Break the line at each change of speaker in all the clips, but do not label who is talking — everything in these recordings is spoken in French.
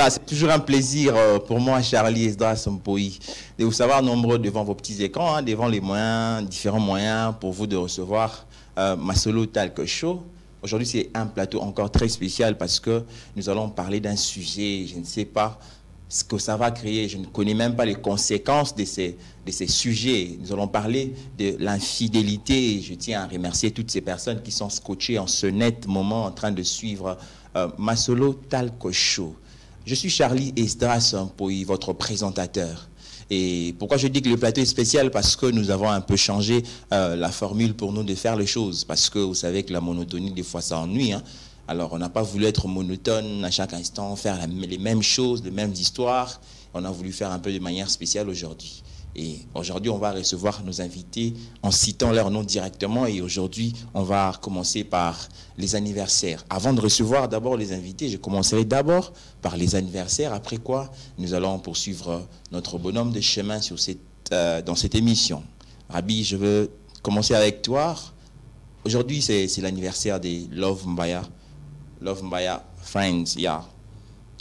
Voilà, c'est toujours un plaisir pour moi, Charlie Esdras Mpoyi, de vous savoir nombreux devant vos petits écrans, hein, devant les moyens, différents moyens pour vous de recevoir Masolo Talk Show. Aujourd'hui, c'est un plateau encore très spécial parce que nous allons parler d'un sujet, je ne sais pas ce que ça va créer, je ne connais même pas les conséquences de ces sujets. Nous allons parler de l'infidélité. Je tiens à remercier toutes ces personnes qui sont scotchées en ce net moment en train de suivre Masolo Talk Show. Je suis Charlie Esdras Mpoyi, votre présentateur. Et pourquoi je dis que le plateau est spécial? Parce que nous avons un peu changé la formule pour nous de faire les choses. Parce que vous savez que la monotonie, des fois, ça ennuie. Hein? Alors, on n'a pas voulu être monotone à chaque instant, faire les mêmes choses, les mêmes histoires. On a voulu faire un peu de manière spéciale aujourd'hui. Et aujourd'hui, on va recevoir nos invités en citant leur nom directement. Et aujourd'hui, on va commencer par les anniversaires. Avant de recevoir d'abord les invités, je commencerai d'abord par les anniversaires. Après quoi, nous allons poursuivre notre bonhomme de chemin sur dans cette émission. Rabi, je veux commencer avec toi. Aujourd'hui, c'est l'anniversaire des Love Mbaya. Love Mbaya Friends, yeah.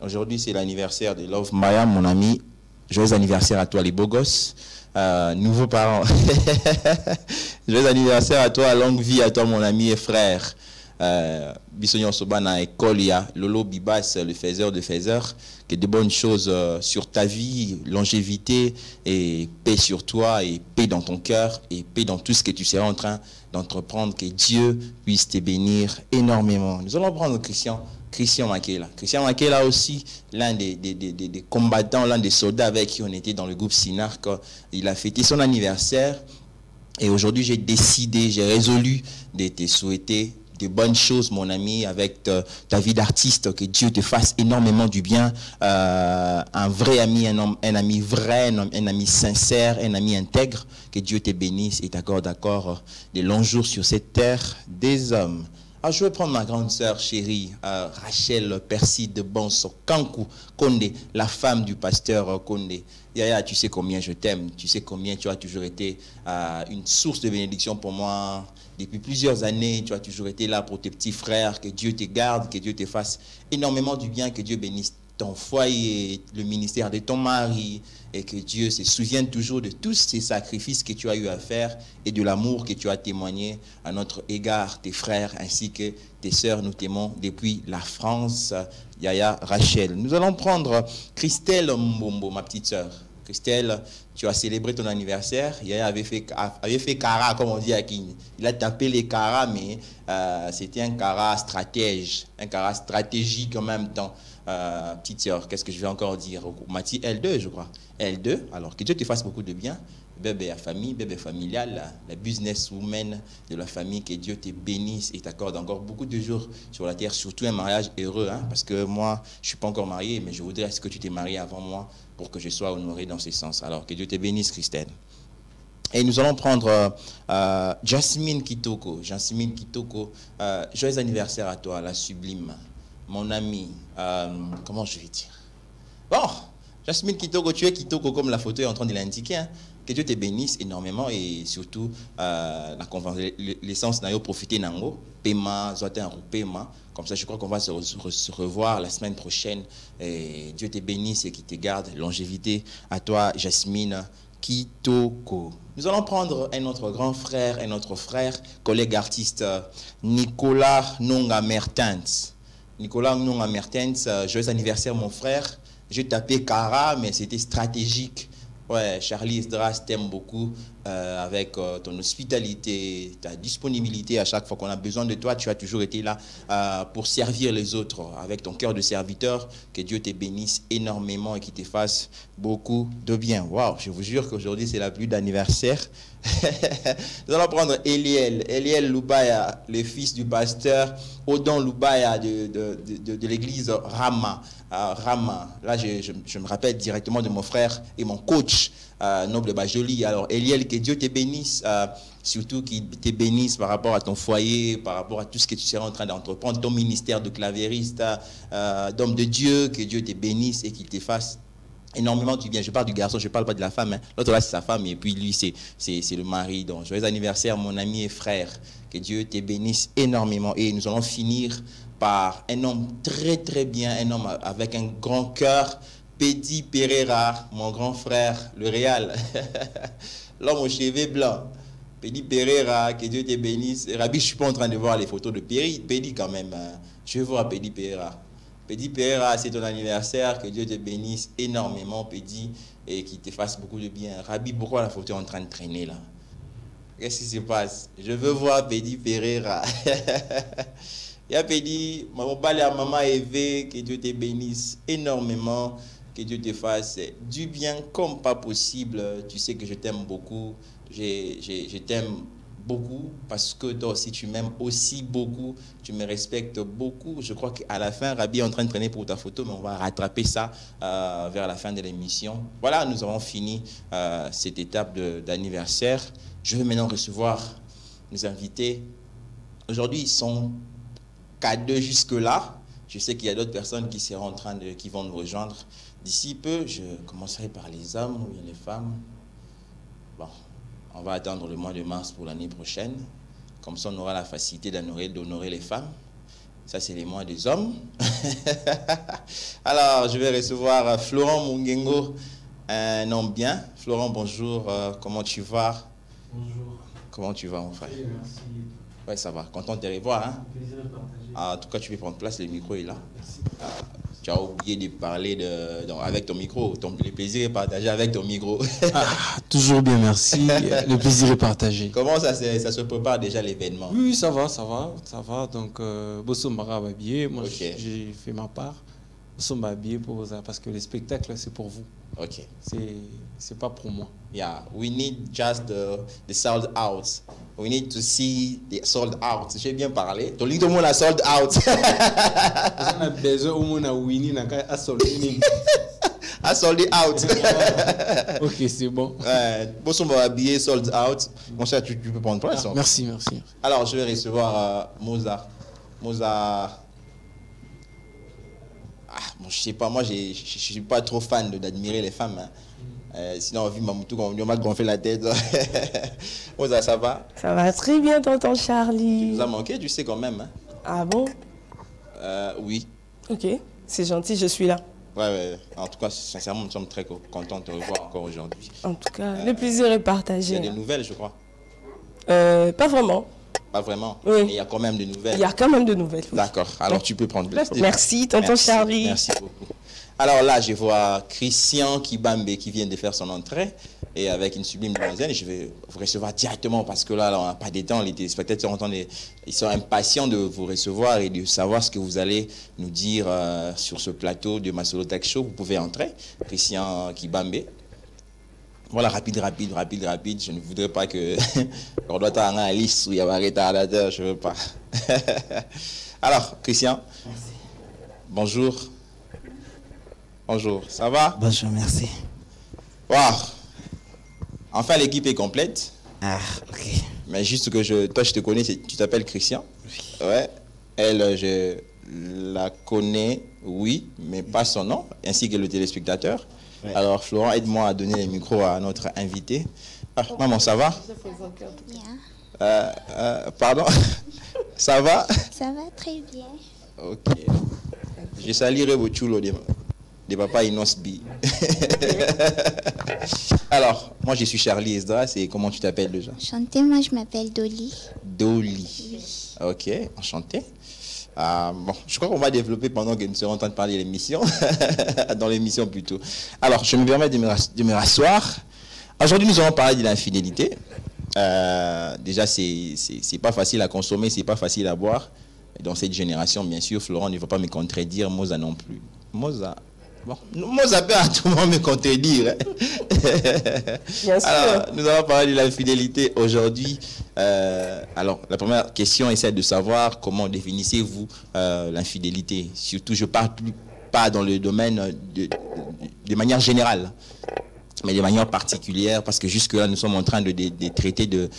Aujourd'hui, c'est l'anniversaire de Love Mbaya, mon ami. Joyeux anniversaire à toi, les beaux gosses. Nouveaux parents. Joyeux anniversaire à toi, longue vie à toi, mon ami et frère. Bissonyon Sobana et Kolia, Lolo Bibas, le faiseur de faiseurs. Que de bonnes choses sur ta vie, longévité et paix sur toi et paix dans ton cœur et paix dans tout ce que tu seras en train d'entreprendre. Que Dieu puisse te bénir énormément. Nous allons prendre Christian Makela. Christian Makela aussi, l'un des combattants, l'un des soldats avec qui on était dans le groupe Sinar. Il a fêté son anniversaire. Et aujourd'hui, j'ai décidé, j'ai résolu de te souhaiter de bonnes choses, mon ami, avec ta vie d'artiste. Que Dieu te fasse énormément du bien. Un vrai ami, un ami vrai, un ami sincère, un ami intègre. Que Dieu te bénisse et t'accorde des longs jours sur cette terre des hommes. Alors, je vais prendre ma grande sœur chérie, Rachel Perside Bonso Kankou Konde, la femme du pasteur Konde. Yaya, tu sais combien je t'aime, tu sais combien tu as toujours été une source de bénédiction pour moi. Depuis plusieurs années, tu as toujours été là pour tes petits frères. Que Dieu te garde, que Dieu te fasse énormément du bien, que Dieu bénisse ton foyer, le ministère de ton mari, et que Dieu se souvienne toujours de tous ces sacrifices que tu as eu à faire et de l'amour que tu as témoigné à notre égard, tes frères ainsi que tes sœurs. Nous t'aimons depuis la France. Yaya, Rachel. Nous allons prendre Christelle Mbombo, ma petite sœur. Christelle, tu as célébré ton anniversaire. Yaya avait fait Kara, comme on dit à Kini. Il a tapé les Kara, mais c'était un Kara stratège, un Kara stratégique en même temps. Petite sœur, qu'est-ce que je vais encore dire? Mati L2, je crois. L2, alors que Dieu te fasse beaucoup de bien. Bébé à famille, bébé familial, la businesswoman de la famille, que Dieu te bénisse et t'accorde encore beaucoup de jours sur la terre, surtout un mariage heureux, hein, parce que moi, je ne suis pas encore marié, mais je voudrais que tu t'es marié avant moi pour que je sois honoré dans ce sens. Alors, que Dieu te bénisse, Christelle. Et nous allons prendre Jasmine Kitoko. Jasmine Kitoko, joyeux anniversaire à toi, la sublime, mon ami. Comment je vais dire? Bon, Jasmine Kitoko, tu es Kitoko comme la photo est en train de l'indiquer. Hein. Que Dieu te bénisse énormément et surtout l'essence n'a pas profité nango. Paiement, zotin paiement. Comme ça, je crois qu'on va se revoir la semaine prochaine. Et Dieu te bénisse et qu'il te garde. Longévité à toi, Jasmine Kitoko. Nous allons prendre un autre grand frère, un autre frère, collègue artiste, Nicolas Nonga Mertens. Nicolas Nonga Mertens, joyeux anniversaire, mon frère. J'ai tapé Kara, mais c'était stratégique. Ouais, Charlie Esdras t'aime beaucoup avec ton hospitalité, ta disponibilité à chaque fois qu'on a besoin de toi. Tu as toujours été là pour servir les autres avec ton cœur de serviteur. Que Dieu te bénisse énormément et qu'il te fasse beaucoup de bien. Waouh, je vous jure qu'aujourd'hui c'est la pluie d'anniversaire. Nous allons prendre Eliel Loubaya, le fils du pasteur Odon Loubaya de l'église Rama. Rama. Là, je me rappelle directement de mon frère et mon coach, Noble Bajoli. Alors, Eliel, que Dieu te bénisse, surtout qu'il te bénisse par rapport à ton foyer, par rapport à tout ce que tu seras en train d'entreprendre, ton ministère de clavériste, d'homme de Dieu, que Dieu te bénisse et qu'il te fasse énormément du bien. Je parle du garçon, je ne parle pas de la femme. Hein. L'autre là, c'est sa femme et puis lui, c'est le mari. Donc, joyeux anniversaire, mon ami et frère. Que Dieu te bénisse énormément. Et nous allons finir par un homme très très bien, un homme avec un grand cœur, Pedi Pereira, mon grand frère, le Real, l'homme aux cheveux blancs. Pedi Pereira, que Dieu te bénisse. Rabi, je ne suis pas en train de voir les photos de Pedi quand même. Je veux voir Pedi Pereira. Pedi Pereira, c'est ton anniversaire, que Dieu te bénisse énormément, Pedi, et qu'il te fasse beaucoup de bien. Rabi, pourquoi la photo est en train de traîner là? Qu'est-ce qui se passe? Je veux voir Pedi Pereira. Il y a Pedi, maman Eve, que Dieu te bénisse énormément, que Dieu te fasse du bien comme pas possible. Tu sais que je t'aime beaucoup. Je t'aime beaucoup parce que toi aussi tu m'aimes aussi beaucoup, tu me respectes beaucoup. Je crois qu'à la fin, Rabi est en train de traîner pour ta photo, mais on va rattraper ça vers la fin de l'émission. Voilà, nous avons fini cette étape d'anniversaire. Je vais maintenant recevoir nos invités. Aujourd'hui, ils sont K2 jusque-là. Je sais qu'il y a d'autres personnes qui vont nous rejoindre. D'ici peu, je commencerai par les hommes ou bien les femmes. Bon. On va attendre le mois de mars pour l'année prochaine. Comme ça, on aura la facilité d'honorer les femmes. Ça, c'est les mois des hommes. Alors, je vais recevoir Florent Mungengo, un homme bien. Florent, bonjour. Comment tu vas?
Bonjour.
Comment tu vas, mon frère?
Oui, merci.
Oui, ça va. Content de te revoir. Hein?
Plaisir de partager.
En tout cas, tu peux prendre place. Le micro est là.
Merci.
Tu as oublié de parler avec ton micro. Le plaisir est partagé avec ton micro.
Toujours bien, merci. Le plaisir est partagé.
Comment ça se prépare déjà l'événement?
Oui, ça va. Donc, Bossomba va habiller. Moi,
Okay.
j'ai fait ma part. Bossomba habiller pour ça, parce que le spectacle, c'est pour vous.
Ok.
C'est pas pour moi.
Yeah, we need just the sold out. We need to see the sold out. J'ai bien parlé. Tout le monde a sold out.
On a besoin au moins à winner, à solder.
A sold out.
Ok, c'est bon.
Bon, on va habiller sold out. Mon cher, tu peux prendre place.
Merci.
Alors, je vais recevoir Mozart. Mozart. Bon, je sais pas, moi, je suis pas trop fan d'admirer les femmes. Hein. Sinon, on vit Mamoutou, on m'a gonflé la tête. Mozart, ça va?
Ça va très bien, tonton Charlie.
Tu nous as manqué, tu sais quand même. Hein.
Ah bon?
Oui.
Ok, c'est gentil, je suis là.
Ouais. En tout cas, sincèrement, nous sommes très contents de te revoir encore aujourd'hui.
En tout cas, le plaisir est
Il
partagé.
y a des nouvelles, je crois.
Pas vraiment.
Pas vraiment.
Oui.
Mais il y a quand même des nouvelles.
Il y a quand même de nouvelles. Oui.
D'accord. Alors, tu peux prendre place. Déjà.
Merci, tonton Charlie.
Merci beaucoup. Alors là, je vois Christian Kibambe qui vient de faire son entrée et avec une sublime demoiselle. Je vais vous recevoir directement parce que là on n'a pas de temps. Les téléspectateurs ils sont impatients de vous recevoir et de savoir ce que vous allez nous dire sur ce plateau de Masolo Tech Show. Vous pouvez entrer, Christian Kibambe. Voilà, rapide. Je ne voudrais pas que on doit avoir un liste où il y a un retardateur. Je ne veux pas. Alors, Christian.
Merci.
Bonjour. Bonjour, ça va?
Bonjour, merci.
Wow. Enfin, l'équipe est complète.
Ah, ok.
Mais juste que toi, je te connais, tu t'appelles Christian. Oui. Ouais. Elle, je la connais, oui, mais pas son nom, ainsi que le téléspectateur. Ouais. Alors, Florent, aide-moi à donner le micro à notre invité. Ah, maman, ça va?
Bien.
Pardon? Ça va?
Ça va très bien.
Ok. Je salirai vos chulos de papa Inosbi. Alors, moi je suis Charlie Esdras et comment tu t'appelles déjà?
Enchanté, moi je m'appelle Dolly.
Dolly.
Oui.
Ok, enchanté. Bon, je crois qu'on va développer pendant que nous serons en train de parler de l'émission, dans l'émission plutôt. Alors, je me permets de me rasseoir. Aujourd'hui, nous allons parler de l'infidélité. Déjà, c'est pas facile à consommer, c'est pas facile à boire. Dans cette génération, bien sûr, Florent ne va pas me contredire, Moza non plus. Moza. Bon, Moza peut à tout le monde me contredire.
Bien sûr.
Alors, nous allons parler de l'infidélité aujourd'hui. Alors, la première question est celle de savoir comment définissez-vous l'infidélité. Surtout, je ne parle pas dans le domaine de manière générale, mais de manière particulière, parce que jusque-là, nous sommes en train de traiter de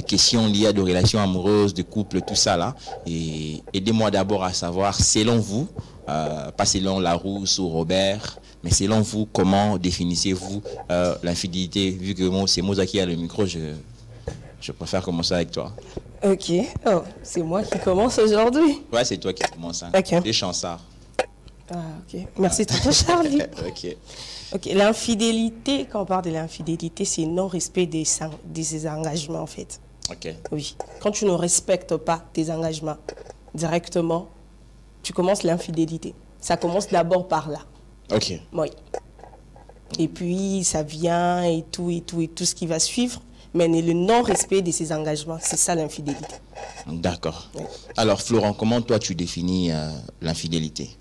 questions liées à des relations amoureuses, de couple, tout ça là. Et aidez-moi d'abord à savoir, selon vous, pas selon Larousse ou Robert, mais selon vous, comment définissez-vous l'infidélité? Vu que c'est Moza qui a le micro, Je préfère commencer avec toi.
Ok. Oh, c'est moi qui commence aujourd'hui.
Ouais, c'est toi qui commences. Hein.
Ok.
Des chansards.
Ah, ok. Merci, tonton Charlie.
Ok.
Ok, l'infidélité, quand on parle de l'infidélité, c'est non-respect de ses engagements, en fait.
Ok.
Oui. Quand tu ne respectes pas tes engagements directement, tu commences l'infidélité. Ça commence d'abord par là.
Ok.
Oui. Et puis, ça vient et tout ce qui va suivre. Mais le non-respect de ses engagements, c'est ça l'infidélité.
D'accord. Oui. Alors, Florent, comment toi tu définis l'infidélité?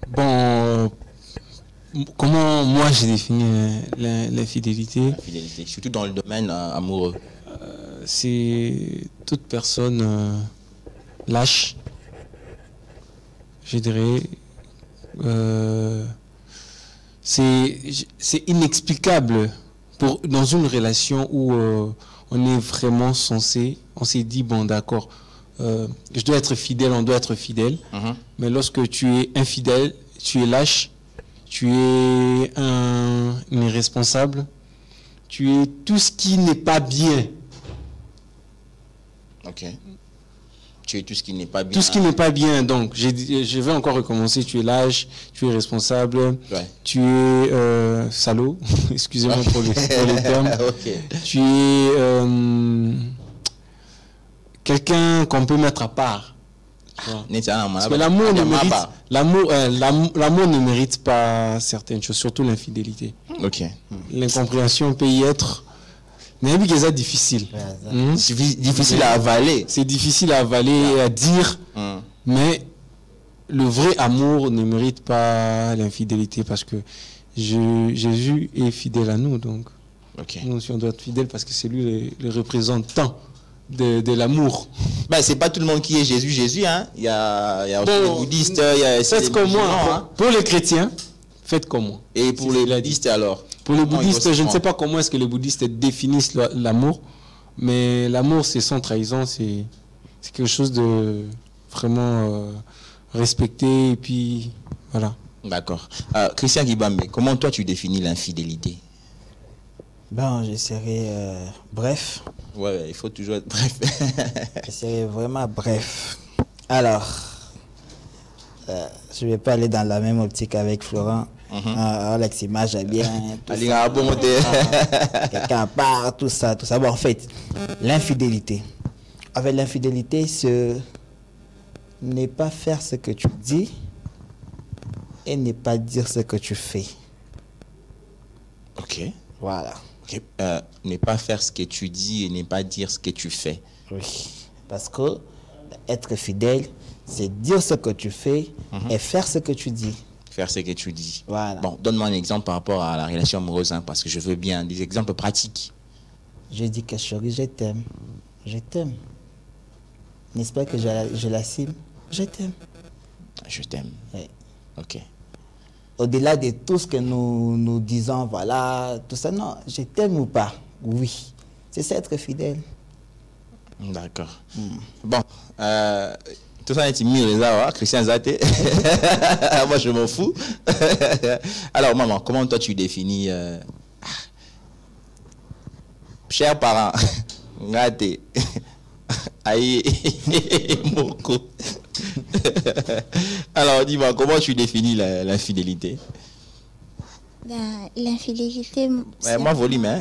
Bon, comment moi j'ai défini l'infidélité?
L'infidélité, surtout dans le domaine amoureux.
C'est toute personne lâche, je dirais. C'est inexplicable dans une relation où on est vraiment censé, on s'est dit, bon d'accord, je dois être fidèle, on doit être fidèle, mais lorsque tu es infidèle, tu es lâche, tu es un irresponsable, tu es tout ce qui n'est pas bien.
Ok. Tu es tout ce qui n'est pas bien.
Tout ce qui n'est pas bien, donc je vais encore recommencer. Tu es lâche, tu es responsable,
ouais.
Tu es salaud, excusez-moi pour les termes.
Okay.
Tu es quelqu'un qu'on peut mettre à part. Parce que l'amour ne mérite pas certaines choses, surtout l'infidélité.
Ok.
L'incompréhension peut y être. Mais c'est difficile.
Difficile à avaler.
C'est difficile à avaler et à dire. Mais le vrai amour ne mérite pas l'infidélité parce que Jésus est fidèle à nous. Donc, nous aussi, on doit être fidèle parce que c'est lui le représentant de l'amour.
Ben, c'est pas tout le monde qui est Jésus. Hein. Il y a aussi les bouddhistes.
Faites comme moi. Hein. Pour les chrétiens, faites comme moi.
Et pour les bouddhistes alors?
Pour les bouddhistes, je ne sais pas comment est-ce que les bouddhistes définissent l'amour, mais l'amour, c'est sans trahison, c'est quelque chose de vraiment respecté, et puis voilà.
D'accord. Christian Guibambe, comment toi tu définis l'infidélité?
Ben, je serai bref.
Ouais, il faut toujours être bref.
Je serai vraiment bref. Alors, je ne vais pas aller dans la même optique avec Florent. Alex Image bien. Quelqu'un part, tout ça. Bon, en fait, l'infidélité. Avec l'infidélité, ce n'est pas faire ce que tu dis et ne pas dire ce que tu fais.
Ok.
Voilà.
Okay. Ne pas faire ce que tu dis et ne pas dire ce que tu fais.
Oui. Parce que être fidèle, c'est dire ce que tu fais et faire ce que tu dis.
Faire ce que tu dis.
Voilà.
Bon, donne-moi un exemple par rapport à la relation amoureuse, hein, parce que je veux bien des exemples pratiques.
Je dis que chérie, je t'aime. Je t'aime. N'est-ce pas que je l'assume? Je t'aime.
Je t'aime.
Oui.
Ok.
Au-delà de tout ce que nous disons, voilà, tout ça, non, je t'aime ou pas? Oui. C'est ça, être fidèle.
D'accord. Bon, tout ça est mis Christian Zate. Moi, je m'en fous. Alors, maman, comment toi tu définis chers parents, Ngate, Aïe, Moko. Alors, dis-moi, comment tu définis l'infidélité?
L'infidélité...
Moi, volume, hein.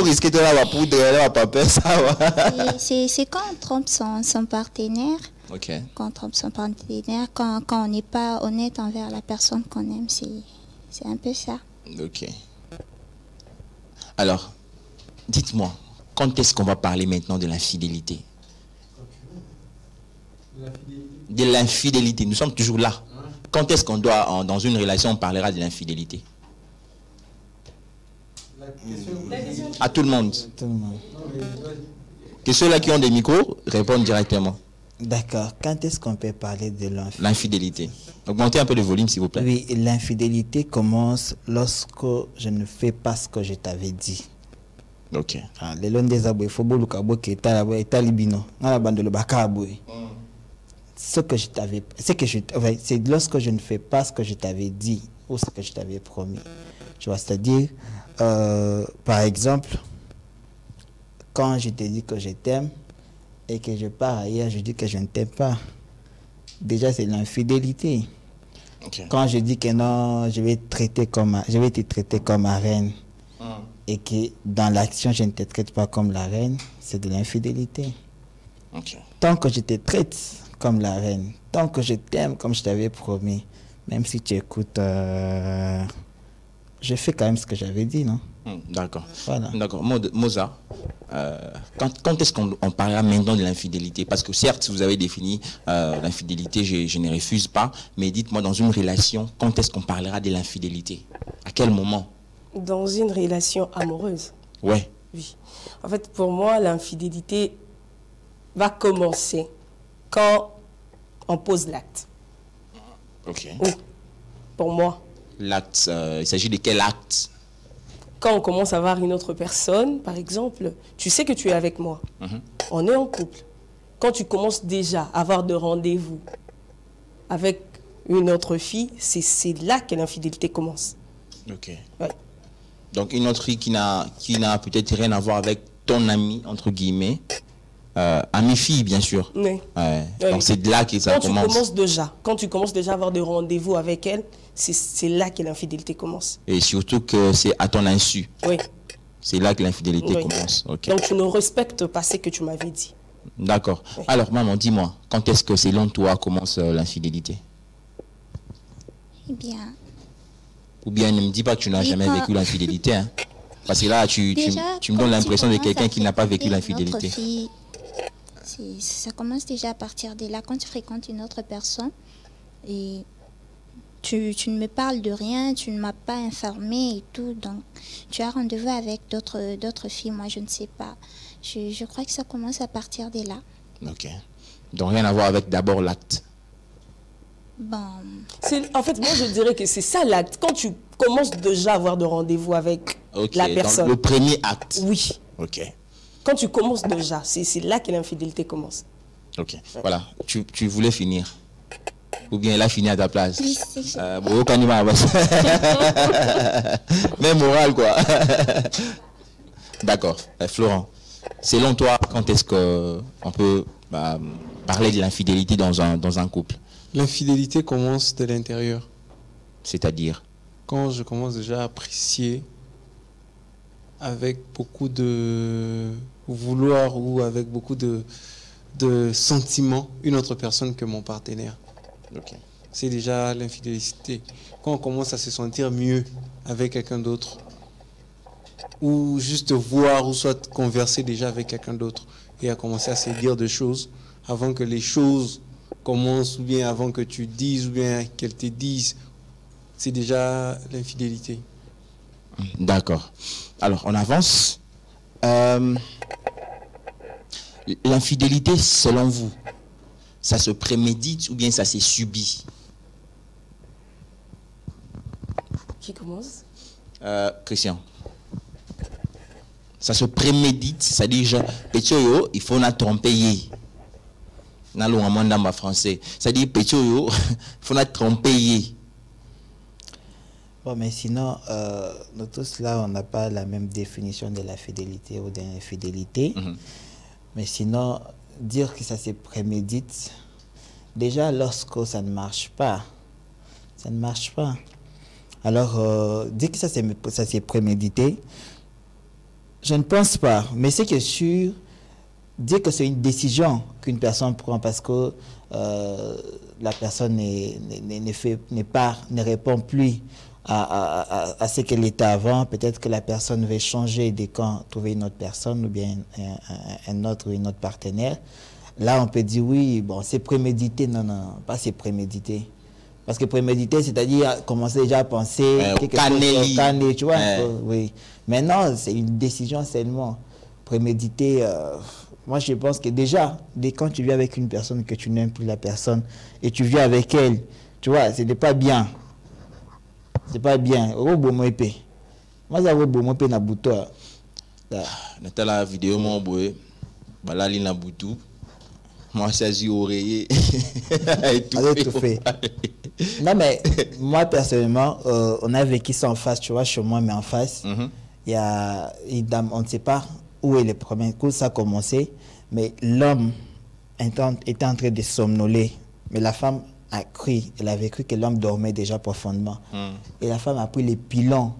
Risquer de la poudre, pas ça va.
C'est quand on trompe son partenaire.
Ok.
Quand on trompe son partenaire, quand on n'est pas honnête envers la personne qu'on aime, c'est un peu ça.
Ok. Alors, dites-moi, quand est-ce qu'on va parler maintenant de l'infidélité? De l'infidélité, nous sommes toujours là. Quand est-ce qu'on doit, dans une relation, on parlera de l'infidélité? À tout le monde.
Tout le monde.
Que ceux-là qui ont des micros répondent directement.
D'accord. Quand est-ce qu'on peut parler de
l'infidélité? Augmentez un peu le volume, s'il vous plaît.
Oui, l'infidélité commence lorsque je ne fais pas ce que je t'avais dit.
Ok.
Le long des aboués, il faut que libino. Ce que je t'avais, c'est lorsque je ne fais pas ce que je t'avais dit ou ce que je t'avais promis. Tu vois, c'est-à-dire, par exemple, quand je te dis que je t'aime et que je pars ailleurs, je dis que je ne t'aime pas. Déjà, c'est l'infidélité.
Ok.
Quand je dis que non, je vais te traiter comme ma reine et que dans l'action, je ne te traite pas comme la reine, c'est de l'infidélité.
Ok.
Tant que je te traite comme la reine, tant que je t'aime comme je t'avais promis, même si tu écoutes, je fais quand même ce que j'avais dit, non?
D'accord.
Voilà.
D'accord. Moza, quand est-ce qu'on parlera maintenant de l'infidélité? Parce que certes, vous avez défini l'infidélité, je ne refuse pas, mais dites-moi, dans une relation, quand est-ce qu'on parlera de l'infidélité? À quel moment?
Dans une relation amoureuse.
Ouais.
Oui. En fait, pour moi, l'infidélité va commencer quand on pose l'acte.
Ok.
Oui. Pour moi.
L'acte, il s'agit de quel acte?
Quand on commence à voir une autre personne, par exemple, tu sais que tu es avec moi. On est en couple. Quand tu commences déjà à avoir de rendez-vous avec une autre fille, c'est là que l'infidélité commence.
Ok.
Ouais.
Donc une autre fille qui n'a peut-être rien à voir avec ton ami, entre guillemets, ami-fille bien sûr.
Oui.
Ouais.
Oui.
Donc c'est de là que ça commence.
Quand tu commences déjà à avoir des rendez-vous avec elle, c'est là que l'infidélité commence.
Et surtout que c'est à ton insu.
Oui.
C'est là que l'infidélité
Oui.
commence. Ok.
Donc tu ne respectes pas ce que tu m'avais dit.
D'accord.
Oui.
Alors maman, dis-moi, quand est-ce que selon toi commence l'infidélité?
Eh bien,
Ou bien ne me dis pas que tu n'as
Oui,
jamais
quand-
vécu l'infidélité. Hein? Parce que là, tu
déjà,
me donnes
quand
l'impression de
tu
quelqu'un
commences
qui n'a pas vécu
à fréquenter une
l'infidélité.
autre fille, ça commence déjà à partir de là. Quand tu fréquentes une autre personne et tu ne me parles de rien, tu ne m'as pas informé et tout, donc tu as rendez-vous avec d'autres filles, moi je ne sais pas. Je crois que ça commence à partir de là.
Ok. Donc rien à voir avec d'abord l'acte.
Bon,
En fait, moi je dirais que c'est ça l'acte. Quand tu commences déjà à avoir de rendez-vous avec
Ok.
la
Donc
personne.
le premier acte.
Oui.
Ok.
Quand tu commences déjà, c'est là que l'infidélité commence.
Ok. Voilà. Tu voulais finir. Ou bien elle a fini à ta place.
oui, c'est
Bon, aucun niveau, même moral quoi. D'accord. Florent, selon toi, quand est-ce qu'on peut parler de l'infidélité dans un couple?
L'infidélité commence de l'intérieur.
C'est-à-dire?
Quand je commence déjà à apprécier avec beaucoup de vouloir ou avec beaucoup de sentiments une autre personne que mon partenaire.
Ok.
C'est déjà l'infidélité. Quand on commence à se sentir mieux avec quelqu'un d'autre, ou juste voir ou soit converser déjà avec quelqu'un d'autre et à commencer à se dire des choses avant que les choses commencent ou bien avant que tu dises ou bien qu'elles te disent, c'est déjà l'infidélité.
D'accord. Alors, on avance. L'infidélité, selon vous, ça se prémédite ou bien ça s'est subi?
Qui commence?
Christian. Ça se prémédite, c'est-à-dire, petit yo, il faut na tromper. Na lo en français. C'est-à-dire, petit yo, il faut na tromper.
Bon, mais sinon, nous tous là, on n'a pas la même définition de la fidélité ou de l'infidélité. Mais sinon, dire que ça se prémédite, déjà lorsque ça ne marche pas, ça ne marche pas. Alors, dire que ça s'est prémédité, je ne pense pas. Mais c'est que sûr, dire que c'est une décision qu'une personne prend parce que la personne ne répond plus à ce qu'elle était avant, peut-être que la personne veut changer de camp, trouver une autre personne ou bien un autre ou une autre partenaire. Là, on peut dire oui, bon, c'est prémédité. Non, non, pas c'est prémédité. Parce que prémédité, c'est-à-dire commencer déjà à penser quelque chose, tu vois. Oui. Maintenant, c'est une décision seulement. Prémédité, moi je pense que déjà, dès quand tu vis avec une personne que tu n'aimes plus la personne et tu vis avec elle, tu vois, ce n'est pas bien. C'est pas bien. Robo mo épée. Moi, ça robo mo épée na bouto.
Dans la vidéo, mon boy, voilà, il na boutou. Moi, ça j'ai oreiller.
Tout fait. Non, mais moi, personnellement, on a vécu ça en face, tu vois, chez moi, mais en face. Il y a une dame, on ne sait pas où est le premier coup, ça a commencé, mais l'homme était en train de somnoler. Mais la femme a cru, elle avait cru que l'homme dormait déjà profondément. Et la femme a pris les pilons.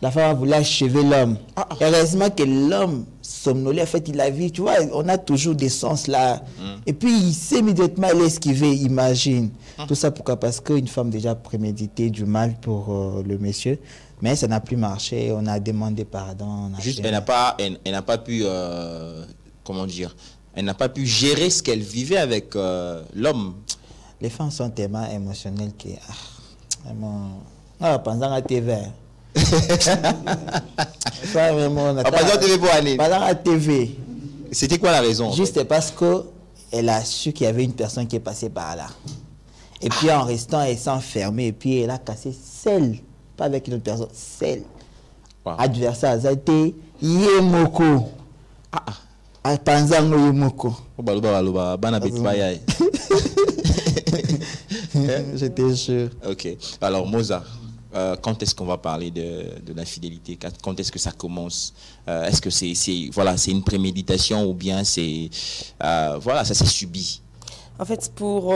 La femme a voulu achever l'homme. Heureusement que l'homme somnolait, en fait, il a vu, tu vois, on a toujours des sens là. Et puis, il s'est immédiatement esquivé, imagine. Tout ça pourquoi? Parce qu'une femme déjà prémédité du mal pour le monsieur. Mais ça n'a plus marché, on a demandé pardon.
Juste, elle n'a pas pu, comment dire, elle n'a pas pu gérer ce qu'elle vivait avec l'homme.
Les femmes sont tellement émotionnelles que... vraiment... pendant la TV...
Pendant
la TV.
C'était quoi la raison?
Juste parce qu'elle a su qu'il y avait une personne qui est passée par là. Et puis en restant, elle s'est enfermée et puis elle a cassé seule. Pas avec une autre personne, seule. Adversaire, ça a été Yemoko. Panzango Yemoko. J'étais sûr.
Ok. Alors Mozart. Quand est-ce qu'on va parler de l'infidélité? Quand est-ce que ça commence? Est-ce que c'est une préméditation ou bien c'est ça s'est subi?
En fait, pour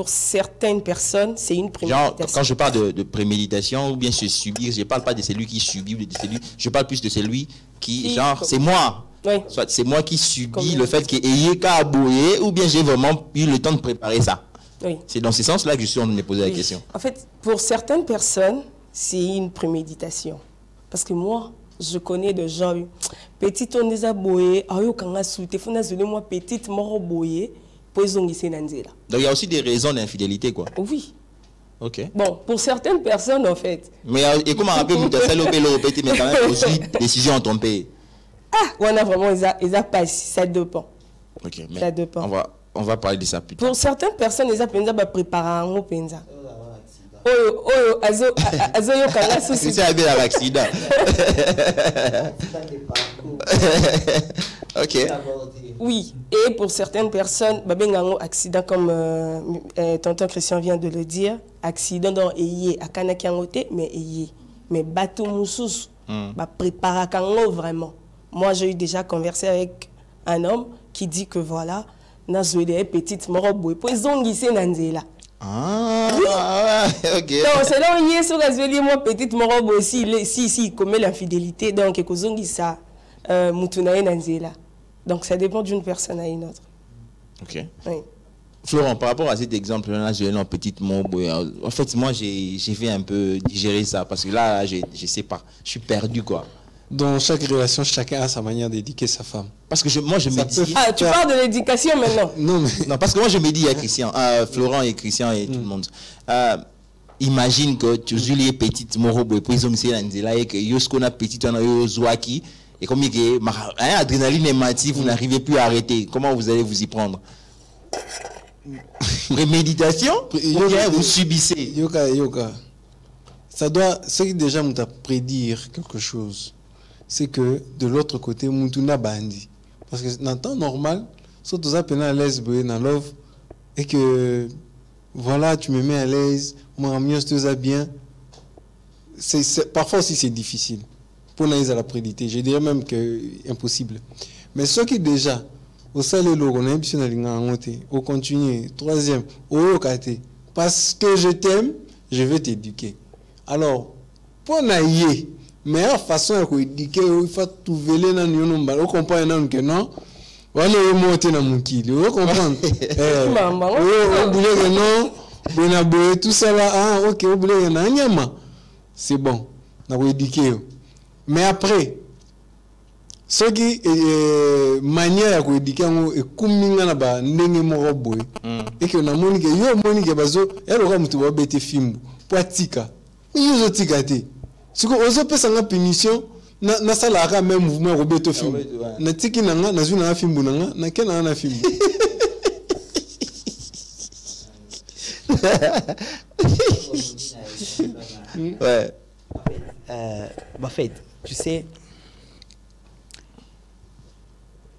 certaines personnes, c'est une préméditation.
Genre, quand je parle de préméditation ou bien se subir, je ne parle pas de celui qui subit ou de celui, je parle plus de celui qui genre, c'est moi.
Oui.
Soit c'est moi qui subis le fait qu'il y ait qu'à abouiller ou bien j'ai vraiment eu le temps de préparer ça.
Oui.
C'est dans ce sens-là que je suis en train de me poser la question.
En fait, pour certaines personnes, c'est une préméditation. Parce que moi, je connais des gens, petite on les a boyé, moi petite mort boyé, pour ils ont gissé nanzela.
Donc il y a aussi des raisons d'infidélité, quoi.
Oui.
Ok.
Bon, pour certaines personnes, en fait.
Mais et comment on peut vous faire le petit, mais quand même aussi décision en ton pays.
On a vraiment, ils ont pas, ça dépend.
Ok, mais
ça dépend.
On va parler de ça plus tard.
Pour certaines personnes, ils ont préparé un penza.
C'est un bien accident. Ok.
Oui, et pour certaines personnes, un accident comme tonton Christian vient de le dire, accident dans Eye, à Kanakiangote, mais Eye. Mais bateau moussous, prépare vraiment. Moi, j'ai déjà conversé avec un homme qui dit que voilà, na zoé petite morobo, et puis ils ont gissé nanzela.
Ah, ok.
Donc, c'est là où il y a sur la moi petite morobo aussi, si il commet l'infidélité, donc ils ont gissé ça, moutunae nanzela. Donc, ça dépend d'une personne à une autre.
Ok.
Oui.
Florent, par rapport à cet exemple-là, je l'ai en petite morobo. En fait, moi, j'ai fait un peu digérer ça parce que là, je sais pas, je suis perdu, quoi.
Dans chaque relation, chacun a sa manière d'éduquer sa femme.
Parce que moi, je me dis...
Ah, tu parles de l'éducation maintenant?
Non, parce que moi, je me dis à Christian, Florent et Christian et tout le monde, imagine que tu as les petites morobo et puis ils ont mis là et que yosko na petite on a yozuaki et comme il y a adrénaline émotive, vous n'arrivez plus à arrêter. Comment vous allez vous y prendre? Préméditation ou bien vous subissez?
Yoka. Ça doit, ce qui déjà nous a prédire quelque chose, c'est que de l'autre côté, Moutouna bandi. Parce que dans le temps normal, surtout ça, à l'aise, dans love, et que voilà, tu me mets à l'aise, moi, mieux, je te bien. Parfois aussi, c'est difficile pour analyser la prédité. Je dirais même que impossible. Mais ce qui déjà, au salaire, on a un petit au continuer, troisième, au kate, parce que je t'aime, je vais t'éduquer. Alors, pour naïe, meilleure façon de éduquer, il faut trouver les gens qui comprennent que non. On est monté dans mon kilo, vous comprenez? Tout ça là, ah, ok, c'est bon, on a éduqué. Mais après, ce qui est manière de éduquer, est comme et que na monique, yo monique bazo, elle aura mutu wa bete film, pratika. Ils ont tigate. Si on peut s'en punition, na sala même mouvement Roberto film. Na tiki nanga, na zuna film nanga, na kena na film.
Ouais.
En fait, tu sais,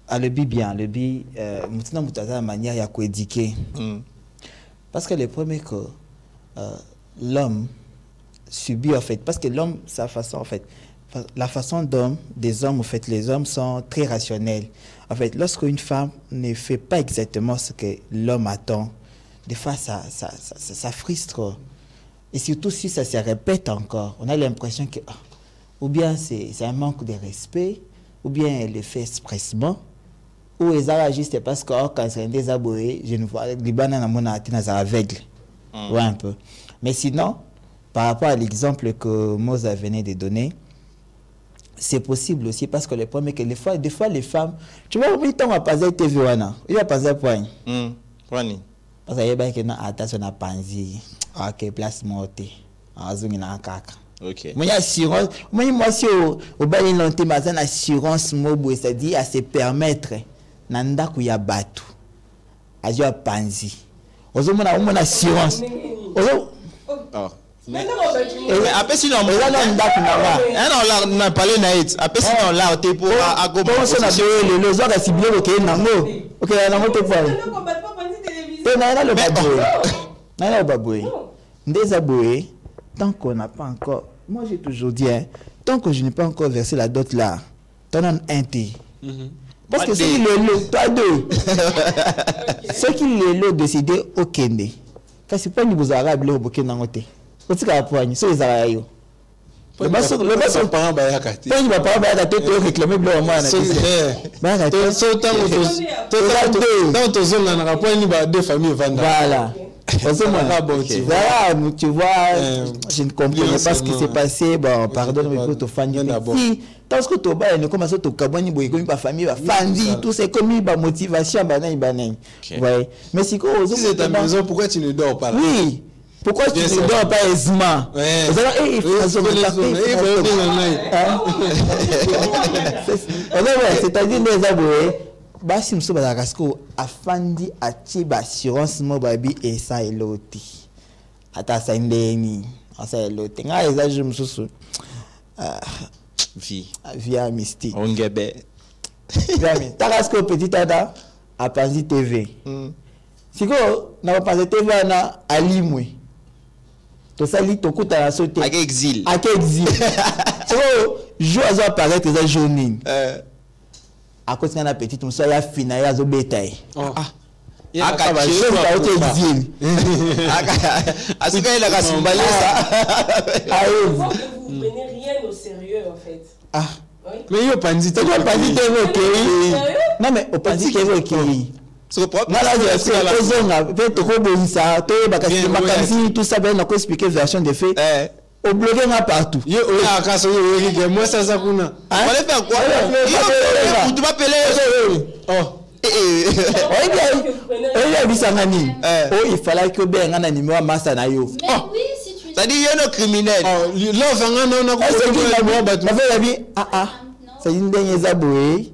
à le bi bien, le bi, maintenant, la manière, il y a quoi éduquer. Parce que le premier que l'homme subit, en fait, parce que l'homme, sa façon, en fait, la façon des hommes, en fait, les hommes sont très rationnels. En fait, lorsqu'une femme ne fait pas exactement ce que l'homme attend, des fois, ça frustre. Et surtout si ça se répète encore, on a l'impression que, ou bien c'est un manque de respect, ou bien elle le fait expressement, ou ils agissent juste parce que quand c'est des abonnés, je ne vois pas, les bananes à mon aveugle. Ouais, un peu. Mais sinon, par rapport à l'exemple que Moza venait de donner, c'est possible aussi parce que le premier que des fois les femmes, tu vois, oui, on va passer TV, il va passer point. Parce que il y a une attention à panzi, ok, place morte, en zone na kaka.
Ok.
Moi assurance, moi si au bas il l'ont mais une assurance mobile, c'est-à-dire à se permettre nanda kuya batu, à jouer à panzi. Ozo mona une assurance. Ozo.
Mais après si non on a parlé naït après si non là t'es pour à
comment ça na les gens à cibler OK nango OK nango te pas le baboué des aboués tant qu'on n'a pas encore moi j'ai toujours dit hein, tant que je n'ai pas encore versé la dot là t'en as un thé parce que c'est le lot toi deux ceux qui le lot décider OK né parce que pas ni vous arabes le boké nango te le basso parent bayakati pas ba parent bayakati to réclamer blanc moi na bayakati so tant zone na rapport ni ba deux familles vendre voilà parce que bon tu vois je ne comprenais pas ce qui s'est passé bon pardonne-moi pour te fan si tant que to ba ne commence to kabani boy comme ba famille ba fandi tout c'est comme ba motivation ba na ibanen ouais mais si c'est ta maison pourquoi tu ne dors pas là oui. Pourquoi tu ne dors pas aisément? C'est-à-dire les aboués, si nous sommes à la casco, afandi a tiba assurance mobabi et ça est loti. Ata ça indeni, ça est loti. Nga les âges mususu. Via mystique.
Ongebe.
Tarasco petit ada a Panzi TV. Si go na Panzi TV na alimwe. To sali to kuta na sauter
avec exil
so jo azo apparaître za journée à cause na petite muso ya fina ya zo betaille
aka exil asuka ila kasimbale ça
vous menez rien au sérieux en fait.
Mais yo Panzi
TV OK non mais au Panzi TV OK c'est propre. Là, c'est la fait trop bon ça. Tout ça, ben, on peut expliquer version des faits. Au blogué partout.
Yo, moi ça ça kuna.
On va faire quoi? Tu vas appeler.
Il fallait que ben un animal massa na yo.
Oui, si tu.
Ça dit il y a nos criminels.
Là, on
c'est une dernière abouée.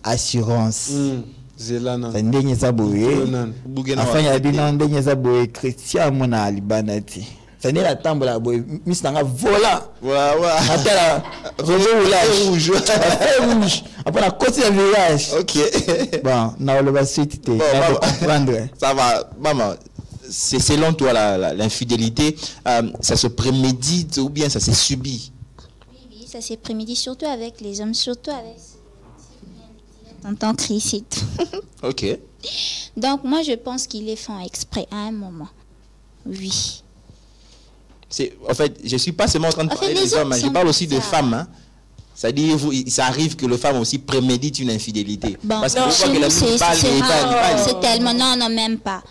Assurance.
Zelana.
C'est une dernière abouée. Enfin, il y a des dernières abouées chrétiens mona libanati. C'est une la tambour la boue. Miss Nanga volant.
Voilà.
Après la rouge. Après la côte du village.
Ok.
Bon, on va suite.
Ça va, maman. C'est selon toi l'infidélité, ça se prémédite ou bien ça se subit?
Oui, ça se prémédite surtout avec les hommes, surtout avec tonton Chris et tout.
Ok.
Donc moi je pense qu'ils les font exprès à un moment. Oui.
En fait, je suis pas seulement en train de parler des hommes, je parle aussi des femmes. Hein. C'est-à-dire, ça arrive que le femme aussi prémédite une infidélité.
Bon,
parce que vous voyez que la femme parle.
C'est tellement non, même pas.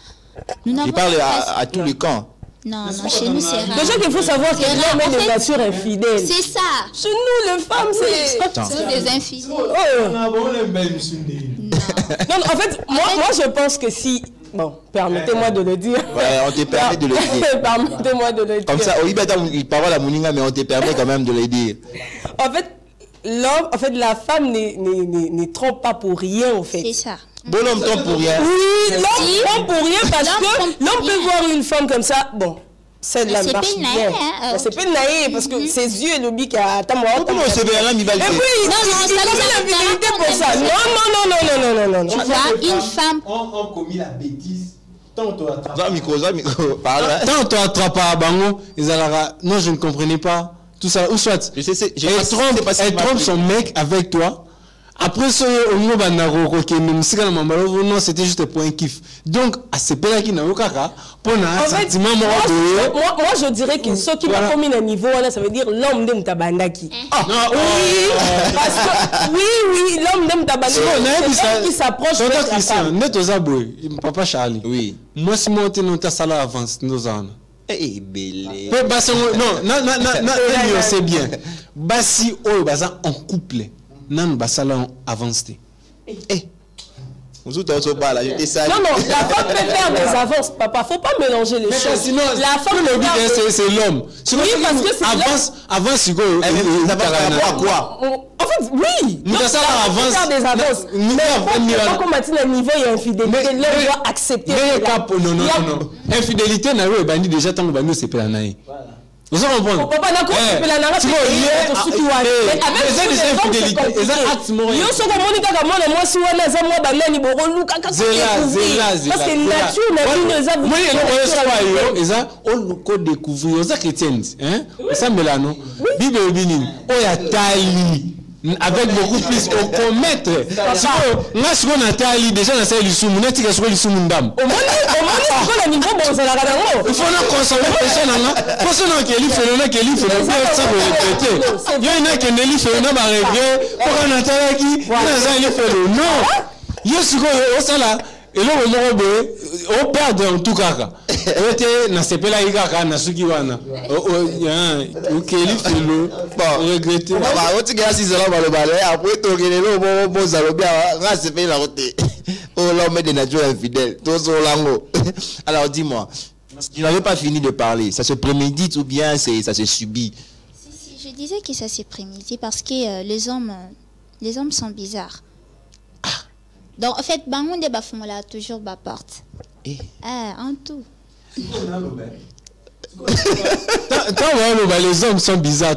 Je parle à tous les camps.
Non, chez nous c'est rare.
Déjà qu'il faut savoir que l'homme est de nature infidèle.
C'est ça.
Chez nous, les femmes, c'est
des infidèles.
Non, en fait, moi je pense que si... Bon, permettez-moi de le dire.
Ouais, on te permet de le dire.
Permettez-moi de le dire.
Comme ça, il parle à la Mouninga, mais on te permet quand même de le dire.
En fait, la femme ne trompe pas pour rien, en fait.
C'est ça.
Bon, l'homme trompe pour rien.
Oui, l'homme trompe pour rien parce que l'homme peut voir une femme comme ça. Bon, c'est de la marche bien. C'est pas naïf parce que ses yeux, le bic à ta mort.
Comment on se fait là, il va le faire?
Et puis, il commet la fidélité pour ça. Non.
Tu vois, une femme.
On commis la bêtise Tant on attrape.
Tant
on attrape à Bango, non, je ne comprenais pas. Tout ça, ou soit, elle trompe son mec avec toi. Après ça, non, c'était juste pour un kiff. Donc, à ce pays-là qui n'a aucun cas, pour un sentiment
moi, je dirais que ceux qui vont commis un niveau, ça veut dire l'homme de Mtabandaki. Oui, parce que, oui, l'homme de Mtabandaki, c'est qui s'approche de la femme.
Papa Charlie.
Oui.
Moi, si moi, on ta salle avance, nous en.
Eh, belé.
Non, c'est bien. Bassi, en couple. Non, salon avancé.
Non,
la femme peut faire des avances, papa. Faut pas mélanger les choses.
Sinon,
la femme
c'est l'homme.
Oui, parce que c'est
avance, c'est quoi?
En fait, oui.
Nous avons
faire des avances. Mais pas comme à un niveau, il y a infidélité. L'homme doit accepter.
Non. Infidélité, n'a eu bandit déjà tant que nous c'est pas la naïe. Vous comprenez?
Papa n'a pas fait la narration. Mais avec les infidélités, les actes moraux. Yo so komoni kaka mwana mwasi wana za mwa banani bokoluka kaka. Parce que nature na bino za vous.
Moi yo eza on ko découvrir aux chrétiens, hein? Ça melano. Bible binini. Oya tali. Avec beaucoup plus au commettre. Là, ce qu'on a tali déjà dans cette issue, on a dit que ce qu'on issue ndam.
Au moins, le niveau bon, c'est la
il faut la consommer personne qui est fait qui est ça va répéter. Il y en a qui ne fait pas regret pour un attaque qui fait non. Il y a ce qu'on ça là et là on perd en tout cas. Était na sepela ikaka na suki wana. OK, il fait le regretter.
Baba, on tigala si cela va le balai après to kelelo bon zalobia ra se fait la route. Oh l'homme de nature infidèle. Tous au lango. Alors dis-moi, tu n'avais pas fini de parler. Ça se prémédite ou bien ça se subit?
Si, je disais que ça se prémédite parce que les hommes sont bizarres. Donc en fait, bangon de bafumala toujours ba porte. En tout.
Les hommes sont bizarres.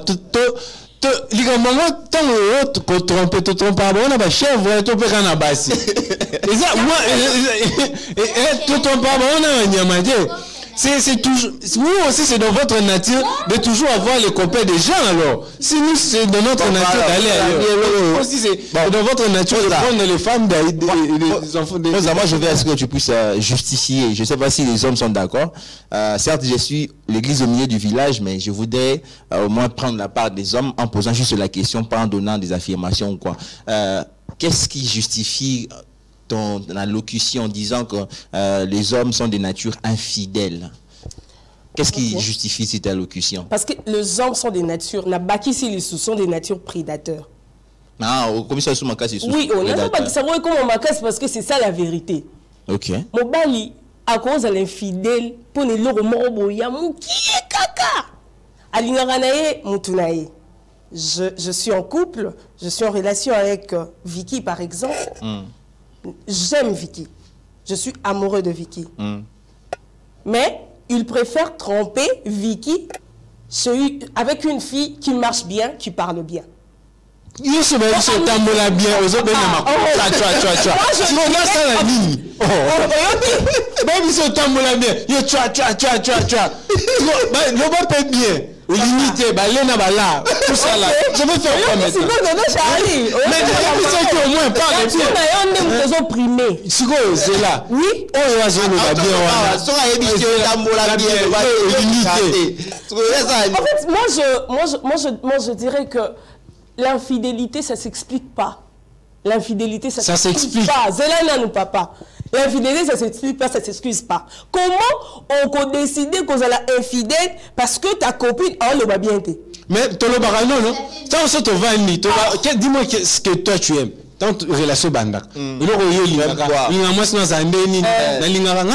Les moments tant l'autre qu'on trompe, tu trompes pas. On a pas chèvre, tu peux rien à bassi. Et ça, moi, tu trompes pas. On a un niamadé. C'est toujours, vous aussi, c'est dans votre nature de toujours avoir les copains des gens alors. Si nous, c'est dans notre nature d'aller ailleurs. Aussi, c'est dans votre nature de prendre les femmes des enfants des...
Moi, je veux à ce que tu puisses justifier. Je ne sais pas si les hommes sont d'accord. Certes, je suis l'église au milieu du village, mais je voudrais au moins prendre la part des hommes en posant juste la question, pas en donnant des affirmations ou quoi. Qu'est-ce qui justifie ton allocution en disant que les hommes sont des natures infidèles? Qu'est-ce qui justifie cette allocution? Parce que
les hommes sont des natures, sont des natures prédateurs.
Ah, comme ça,
oui, on n'a pas dit ça comme on m'a cassé parce que c'est ça la vérité.
Ok.
Mon bali, à cause de l'infidèle, pour les loro moroboya, qui est caca? Alinganae, mutunae. Je suis en couple, je suis en relation avec Vicky par exemple. J'aime Vicky. Je suis amoureux de Vicky. Mais il préfère tromper Vicky avec une fille qui marche bien, qui parle bien.
Il se met sur tambola bien aux autres. Tu regardes ça la ligne. Même sur tambola bien. Le bon peut bien. Limité, balena bala, tout ça là. Je veux faire quoi maintenant? Mais c'est au moins pas les pieds.
On primé.
C'est là.
Oui.
Oh, là, je ne vais
En fait, moi je dirais que l'infidélité, ça s'explique pas. L'infidélité, ça s'explique pas. Zélana nous papa. L'infidélité, ça s'explique pas, ça s'excuse pas. Comment on peut décider qu'on est infidèle parce que ta copine, elle va bien été.
Mais tu le barra non. Tant que tu vas ni, dis-moi ce que toi tu aimes. Tant relation banda. Il y a linga moi c'est dans ndeni na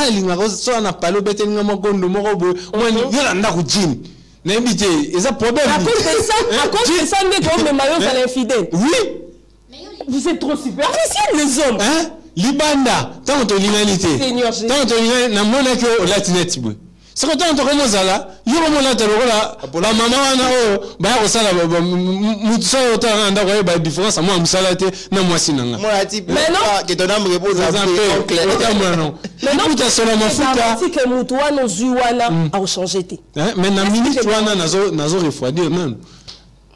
linga so na palo bete linga mokondo morobo moi ni yolanda ku jin. Na mbité, ils ont problème.
À cause de ça, mais comme le maillot c'est infidèle.
Oui.
Vous êtes trop superficiels les hommes.
Hein? Libanda, tant que l'humanité. Tant que l'humanité, na mona que la tinette. C'est quand on commence là, il y a un moment là, la maman a ça la différence à moi, non moi si non.
Moi type mais non que ton âme repose en clair.
Non. Mais non, tu as seulement
futa. Si que mutua no zuwana a changé té.
Mais na minute tu wana nazo refroidir même.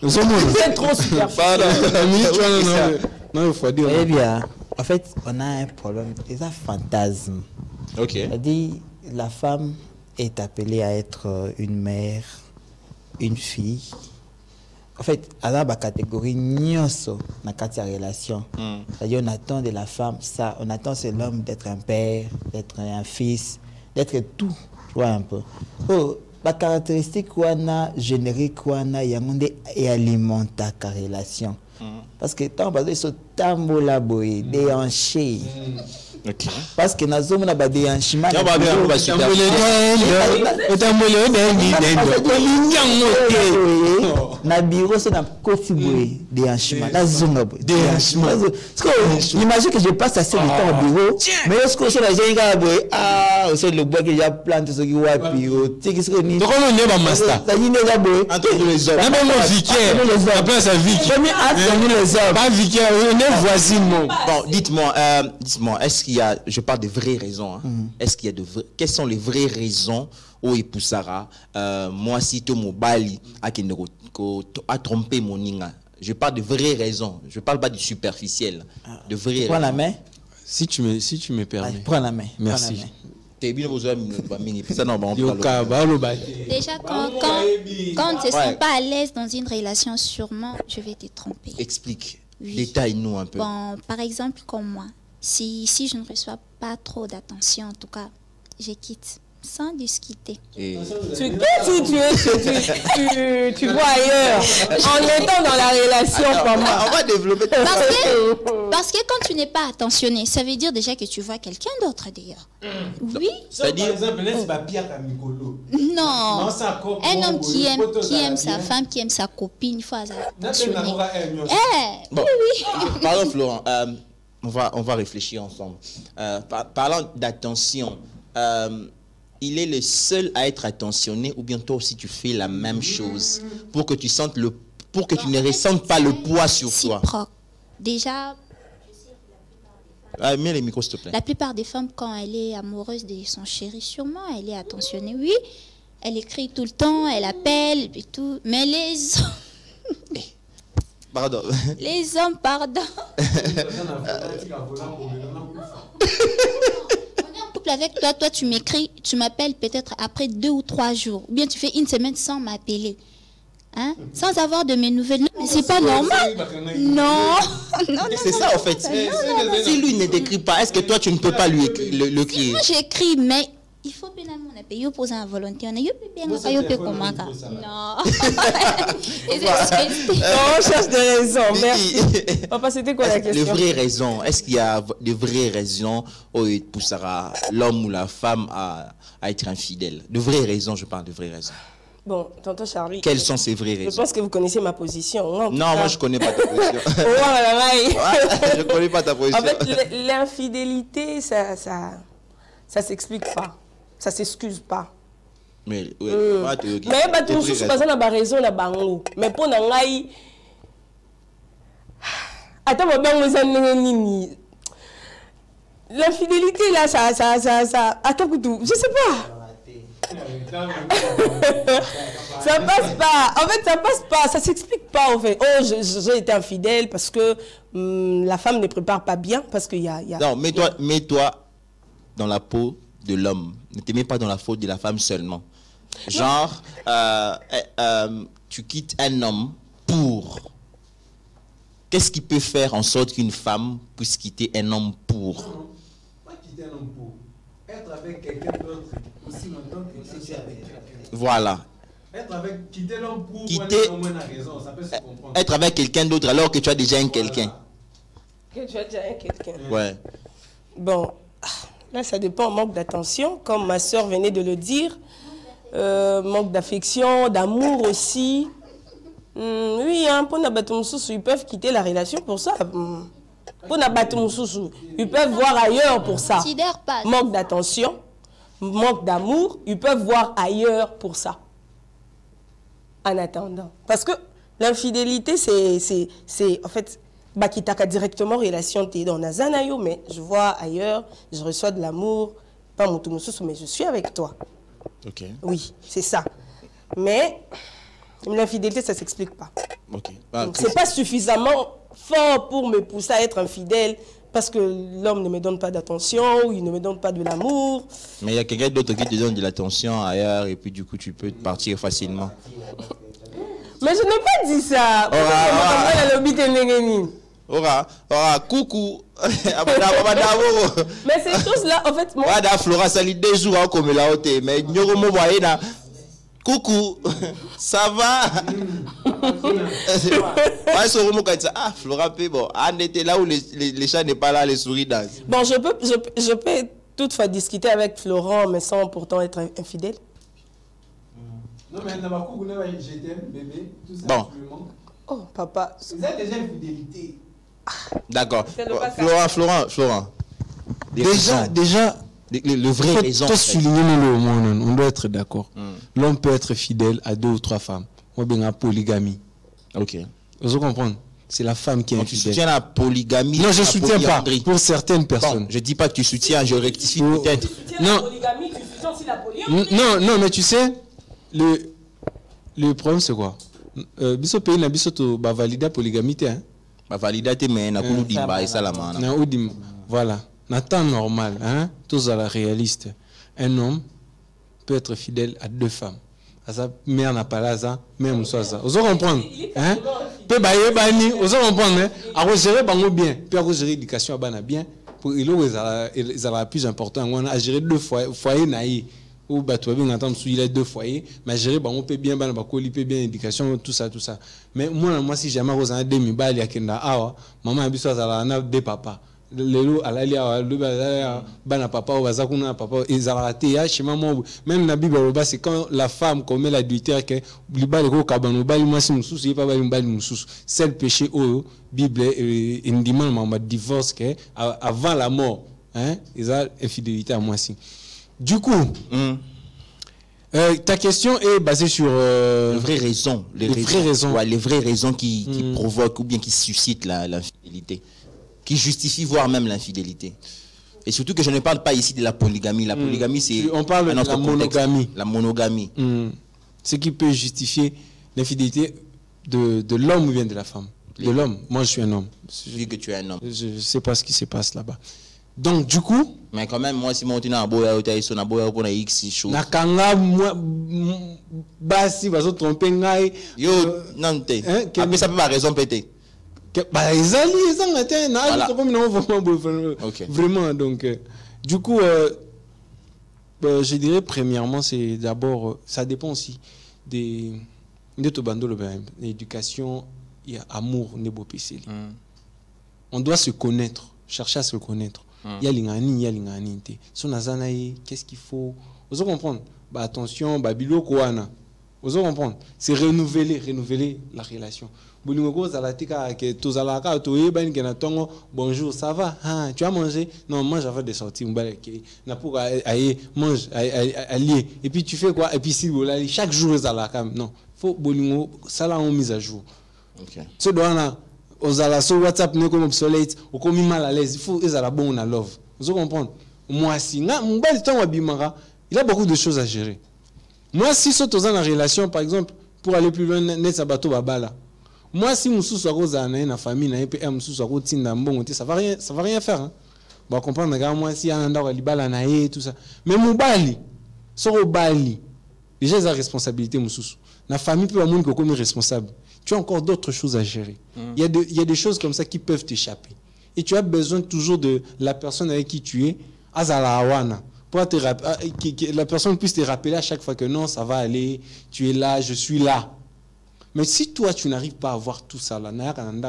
C'est trop superficiel.
Na minute tu wana non refroidir.
Eh bien, en fait, on a un problème, c'est un fantasme.
OK.
C'est-à-dire la femme est appelée à être une mère, une fille. En fait, à la catégorie nyoso dans la relation. C'est-à-dire on attend de la femme ça, on attend de l'homme d'être un père, d'être un fils, d'être tout, tu vois un peu. Oh, la caractéristique qu'on a générique qu'on a, et alimente la relation. Parce que tant basé sur tambola boy, déhanché.
OK.
Parce que nous avons des déhanchements. Na bureau c'est na côté boy déhanchement na zone boy déhanchement. Imagine que je passe assez de temps au bureau mais est-ce que c'est la jenga boy c'est le bois que j'ai planté ce qui wa bureau tu sais que ni donc on est pas master ça ni les boy
entre les hommes
même mon vicaire la place à vicaire pas vicaire on est voisine.
Bon dites-moi est-ce qu'il y a, je parle de vraies raisons hein? Est-ce qu'il y a quelles sont les vraies raisons où Epusara moi si to mobali a trompé mon ninga. Je parle de vraies raisons, je parle pas du superficiel, de vraies raisons.
Prends la main.
Si tu me permets.
Allez, prends la main.
Merci.
Déjà, quand tu ne te sens pas à l'aise dans une relation, sûrement, je vais te tromper.
Explique, détaille-nous un peu.
Bon, par exemple, comme moi, si je ne reçois pas trop d'attention, en tout cas, je quitte. Sans discuter.
Tu quittes ou tu vois ailleurs en étant dans la relation comme moi.
On va développer
parce que quand tu n'es pas attentionné, ça veut dire déjà que tu vois quelqu'un d'autre d'ailleurs. Oui.
C'est-à-dire
non. Un homme qui aime sa femme, qui aime sa copine, il faut attentionner.
Bon.
Oui.
Pardon Florent, on va réfléchir ensemble. Parlant d'attention, il est le seul à être attentionné ou bien toi aussi tu fais la même chose pour que tu sentes pour que tu ne ressentes pas le poids sur toi.
Déjà,
mets les micros s'il te plaît.
La plupart des femmes, quand elle est amoureuse de son chéri, sûrement elle est attentionnée. Oui, elle écrit tout le temps, elle appelle et tout, mais les hommes...
Pardon.
Les hommes, pardon. Avec toi tu m'écris, tu m'appelles peut-être après 2 ou 3 jours, ou bien tu fais une semaine sans m'appeler, hein, sans avoir de mes nouvelles. Non, mais c'est pas normal. Non.
C'est ça en fait. Si lui ne t'écrit pas, est-ce que toi tu ne peux pas lui écrire?
Moi j'écris, mais il faut bien mon appel. Il pose un volontaire. Il peut comment? Non.
On cherche des raisons. Merci. Papa, c'était quoi la question?
De vraies raisons. Est-ce qu'il y a de vraies raisons où il poussera l'homme ou la femme à être infidèle? De vraies raisons, je parle de vraies raisons.
Bon, tonton Charlie.
Quelles sont ces vraies raisons?
Je pense que vous connaissez ma position.
Non, moi je connais pas ta position. Je connais pas ta position.
En fait, l'infidélité, ça s'explique pas. Ça s'excuse pas.
Mais
tout sous pas na ba raison na bango. Mais pour na ngai attends nini. L'infidélité là ça attends tout, je sais pas. Ça passe pas. En fait, ça passe pas, ça s'explique pas en fait. Oh, j'ai été infidèle parce que la femme ne prépare pas bien parce qu'il y a
Non, mets-toi dans la peau de l'homme. Ne te mets pas dans la faute de la femme seulement. Genre, tu quittes un homme pour... Qu'est-ce qui peut faire en sorte qu'une femme puisse quitter un homme pour?
Pas quitter un homme pour. Être avec quelqu'un d'autre aussi longtemps que tu es avec quelqu'un.
Voilà.
Quitter l'homme pour raison, ça peut se comprendre.
Être avec quelqu'un d'autre alors que tu as déjà un quelqu'un.
Que tu as déjà un quelqu'un.
Ouais.
Bon... Là, ça dépend, manque d'attention, comme ma soeur venait de le dire. Manque d'affection, d'amour aussi. Oui, hein, pour Nabatumsousou, ils peuvent quitter la relation pour ça. Pour Nabatumsousou, ils peuvent voir ailleurs pour ça. Manque d'attention, manque d'amour, ils peuvent voir ailleurs pour ça. En attendant. Parce que l'infidélité, c'est en fait, qui t'a directement relation, t'es dans Nazanayo, mais je vois ailleurs, je reçois de l'amour, pas mon tout, mais je suis avec toi.
Ok.
Oui, c'est ça. Mais l'infidélité, ça ne s'explique pas.
Ok.
C'est pas suffisamment fort pour me pousser à être infidèle parce que l'homme ne me donne pas d'attention ou il ne me donne pas de l'amour.
Mais il y a quelqu'un d'autre qui te donne de l'attention ailleurs et puis du coup tu peux partir facilement.
Mais je n'ai pas dit ça.
Coucou.
Mais ces choses-là, en fait, moi...
Flora sali 2 jours comme la haute, mais nous voyez là. Coucou, ça va? Ah, Flora, bon, on était là où les chats n'est pas là, les souris dansent.
Bon, je peux toutefois discuter avec Florent, mais sans pourtant être infidèle.
Non, mais je t'aime, bébé, tout ça.
Bon.
Oh, papa.
Vous êtes déjà infidélité.
D'accord. Florent.
Déjà,
le vrai raison.
On doit être d'accord. L'homme peut être fidèle à 2 ou 3 femmes. On bien la polygamie.
Ok.
Vous comprenez? C'est la femme qui est infidèle.
Tu soutiens la polygamie?
Non, je ne soutiens pas. Pour certaines personnes.
Bon, je ne dis pas que tu soutiens, je rectifie peut-être.
Tu soutiens la polygamie, tu soutiens aussi la polygamie.
Non, mais tu sais, le problème c'est quoi? Biso pays na biso to ba valider polygamie hein.
Ba valider mais na kulu dimba et ça la mana.
Na udim voilà. Na temps normal hein, tous à la réaliste. Un homme peut être fidèle à 2 femmes. À sa mère n'a pas là ça, même soit ça. Vous comprenez hein? Peut bailler bani, vous comprenez hein? À gérer bango bien, puis à gérer l'éducation à bana bien pour il est plus important on a gérer 2 foyers naï. Ou bah tu vas bien entendre il a 2 foyers mais gérer on peut bien ban ba peut bien éducation tout ça mais moi si jamais vous en demi bali akenda awa maman abiso azala na 2 papa lelo alali awa le bana papa ou bazakuna papa ezala te ya chema mo même na bible c'est quand la femme commet l'adultère que libale ko kabano bali mwasi mususu pas bali mbali mususu c'est le péché au bible indimant ma divorce que avant la mort hein ils ont infidélité à moi si. Du coup, ta question est basée sur
les vraies raisons.
Les vraies raisons.
Ouais, les vraies raisons qui provoquent ou bien qui suscitent l'infidélité, qui justifient voire même l'infidélité. Et surtout que je ne parle pas ici de la polygamie. La polygamie, c'est
on parle de la monogamie.
La monogamie.
Ce qui peut justifier l'infidélité de l'homme ou bien de la femme. De l'homme. Moi, je suis un homme.
Je dis que tu es un homme.
Je ne sais pas ce qui se passe là-bas. Donc du coup,
mais quand même moi si mon tina boya utaïso na boya pour na x chose
na kanga moi basi bazo tromper ngai
yo nante après ça peut pas raison péter
bah ezali ezanga te na comme non vraiment donc du coup je dirais premièrement c'est d'abord ça dépend aussi des tobando l'éducation il y a amour nebo peseli on doit se connaître chercher à se connaître. Il y a l'ingani, son azanaï, qu'est-ce qu'il faut? Vous comprenez? Bah attention, babilo koana. Vous comprenez? C'est renouveler la relation. Bonjour, ça va? Ah, tu as mangé? Non, moi j'avais des sorties. Na pour aller mange, allier. Et puis tu fais quoi? Et puis si vous allez chaque jour à la cam. Non, faut bonjour, ça là on mise à jour.
OK.
Ce doit aux ala sur WhatsApp n'est comme obsolète ou comme mal à l'aise il faut les ala bon on a love vous comprenez moi si na mbali temps abimara il a beaucoup de choses à gérer moi si sont dans la relation par exemple pour aller plus loin net sabato babala moi si mususu akoza na famille na EP mususu akotinda mbongo ça va rien faire hein bon comprendre gars moi si anda ko libala na et tout ça mais mubali so bali déjà sa responsabilité mususu na famille peut monde comme responsable. Tu as encore d'autres choses à gérer. Il y a des choses comme ça qui peuvent t'échapper. Et tu as besoin toujours de la personne avec qui tu es, Azalawana, pour que la personne puisse te rappeler à chaque fois que non, ça va aller, tu es là, je suis là. Mais si toi, tu n'arrives pas à voir tout ça, là, tu as une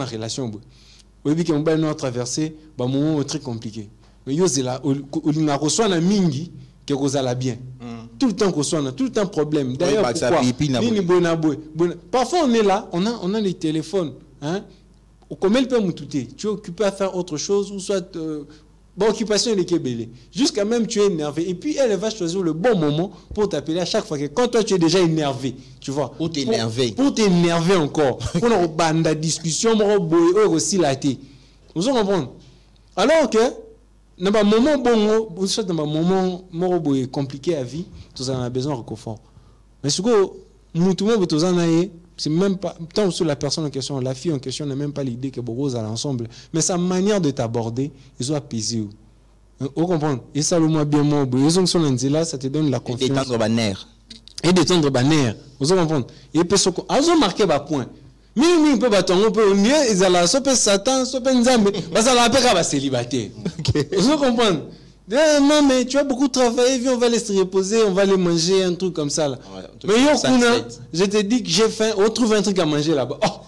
relation, tu as traversé un moment très compliqué. Mais tu as mingi que vous allez bien. Tout le temps qu'on soit, tout le temps problème. D'ailleurs, pourquoi parfois on est là, on a les téléphones. Hein? Comment il peut m'oututer? Tu es occupé à faire autre chose ou soit bon, occupation il est kébélé. Jusqu'à même tu es énervé. Et puis elle va choisir le bon moment pour t'appeler à chaque fois que quand toi tu es déjà énervé, tu vois.
Pour t'énerver.
Pour t'énerver encore. Pour une bande de discussion, aussi la thé. Vous comprenez? Alors que dans un moment bon, dans un moment compliqué à vie, tu en as besoin de réconfort. Mais ce que c'est même pas tant sur la personne en question, la fille en question n'a même pas l'idée que Boros à l'ensemble, mais sa manière de t'aborder, ils ont apaisé. Vous comprenez? Et ça le moins bien moi, ils ont son là, ça te donne la confiance.
Et détendre ma nerf.
Et détendre ma nerf. Vous comprenez? Et puis ce ils ont marqué bas point. Mimi peut bâton, on peut mieux ils allaient sope Satan, sope Nzambe, parce que la paix va célibataire. Vous comprenez? Non, mais tu as beaucoup travaillé, viens, on va les se reposer, on va les manger, un truc comme ça. Là. Ouais, mais je te dis que j'ai faim, on trouve un truc à manger là-bas. Oh!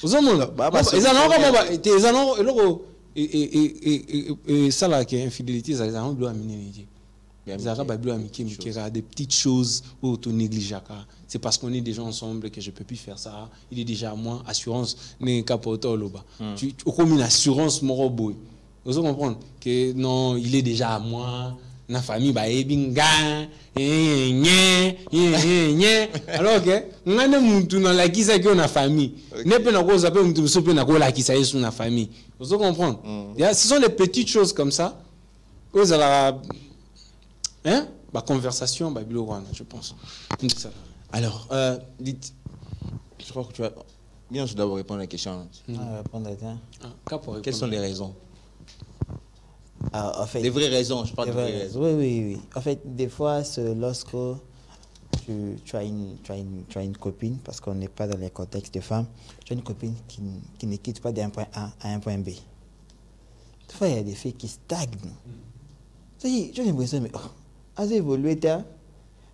Vous avez et ça là, qui est infidélité, ça les a amené. Les Arabes ont des petites choses où tu négliges. C'est parce qu'on est déjà ensemble que je ne peux plus faire ça. Il est déjà à moi, assurance, n'est qu'à porter au loba. Tu as comme une assurance, mon robot. Vous comprenez que non, il est déjà à moi, la famille va ebinga, alors que on a des dans la qui ça que la famille. Ne peut pas nous appeler nous peut na la qui ça est sur la famille. Vous comprenez? Ce sont des petites choses comme ça. Vous allez hein? La conversation, bah je pense.
Alors, dites, je crois que tu as bien, je dois vous répondre à la question. Quelles sont les raisons?
En fait,
des vraies raisons, je parle de vraies raisons.
Oui. En fait, des fois, c'est lorsque tu as une copine, parce qu'on n'est pas dans les contextes de femmes, tu as une copine qui ne quitte pas d'un point A à un point B. Des fois, il y a des filles qui stagnent. Ça y est, j'ai l'impression, mais elles évoluent,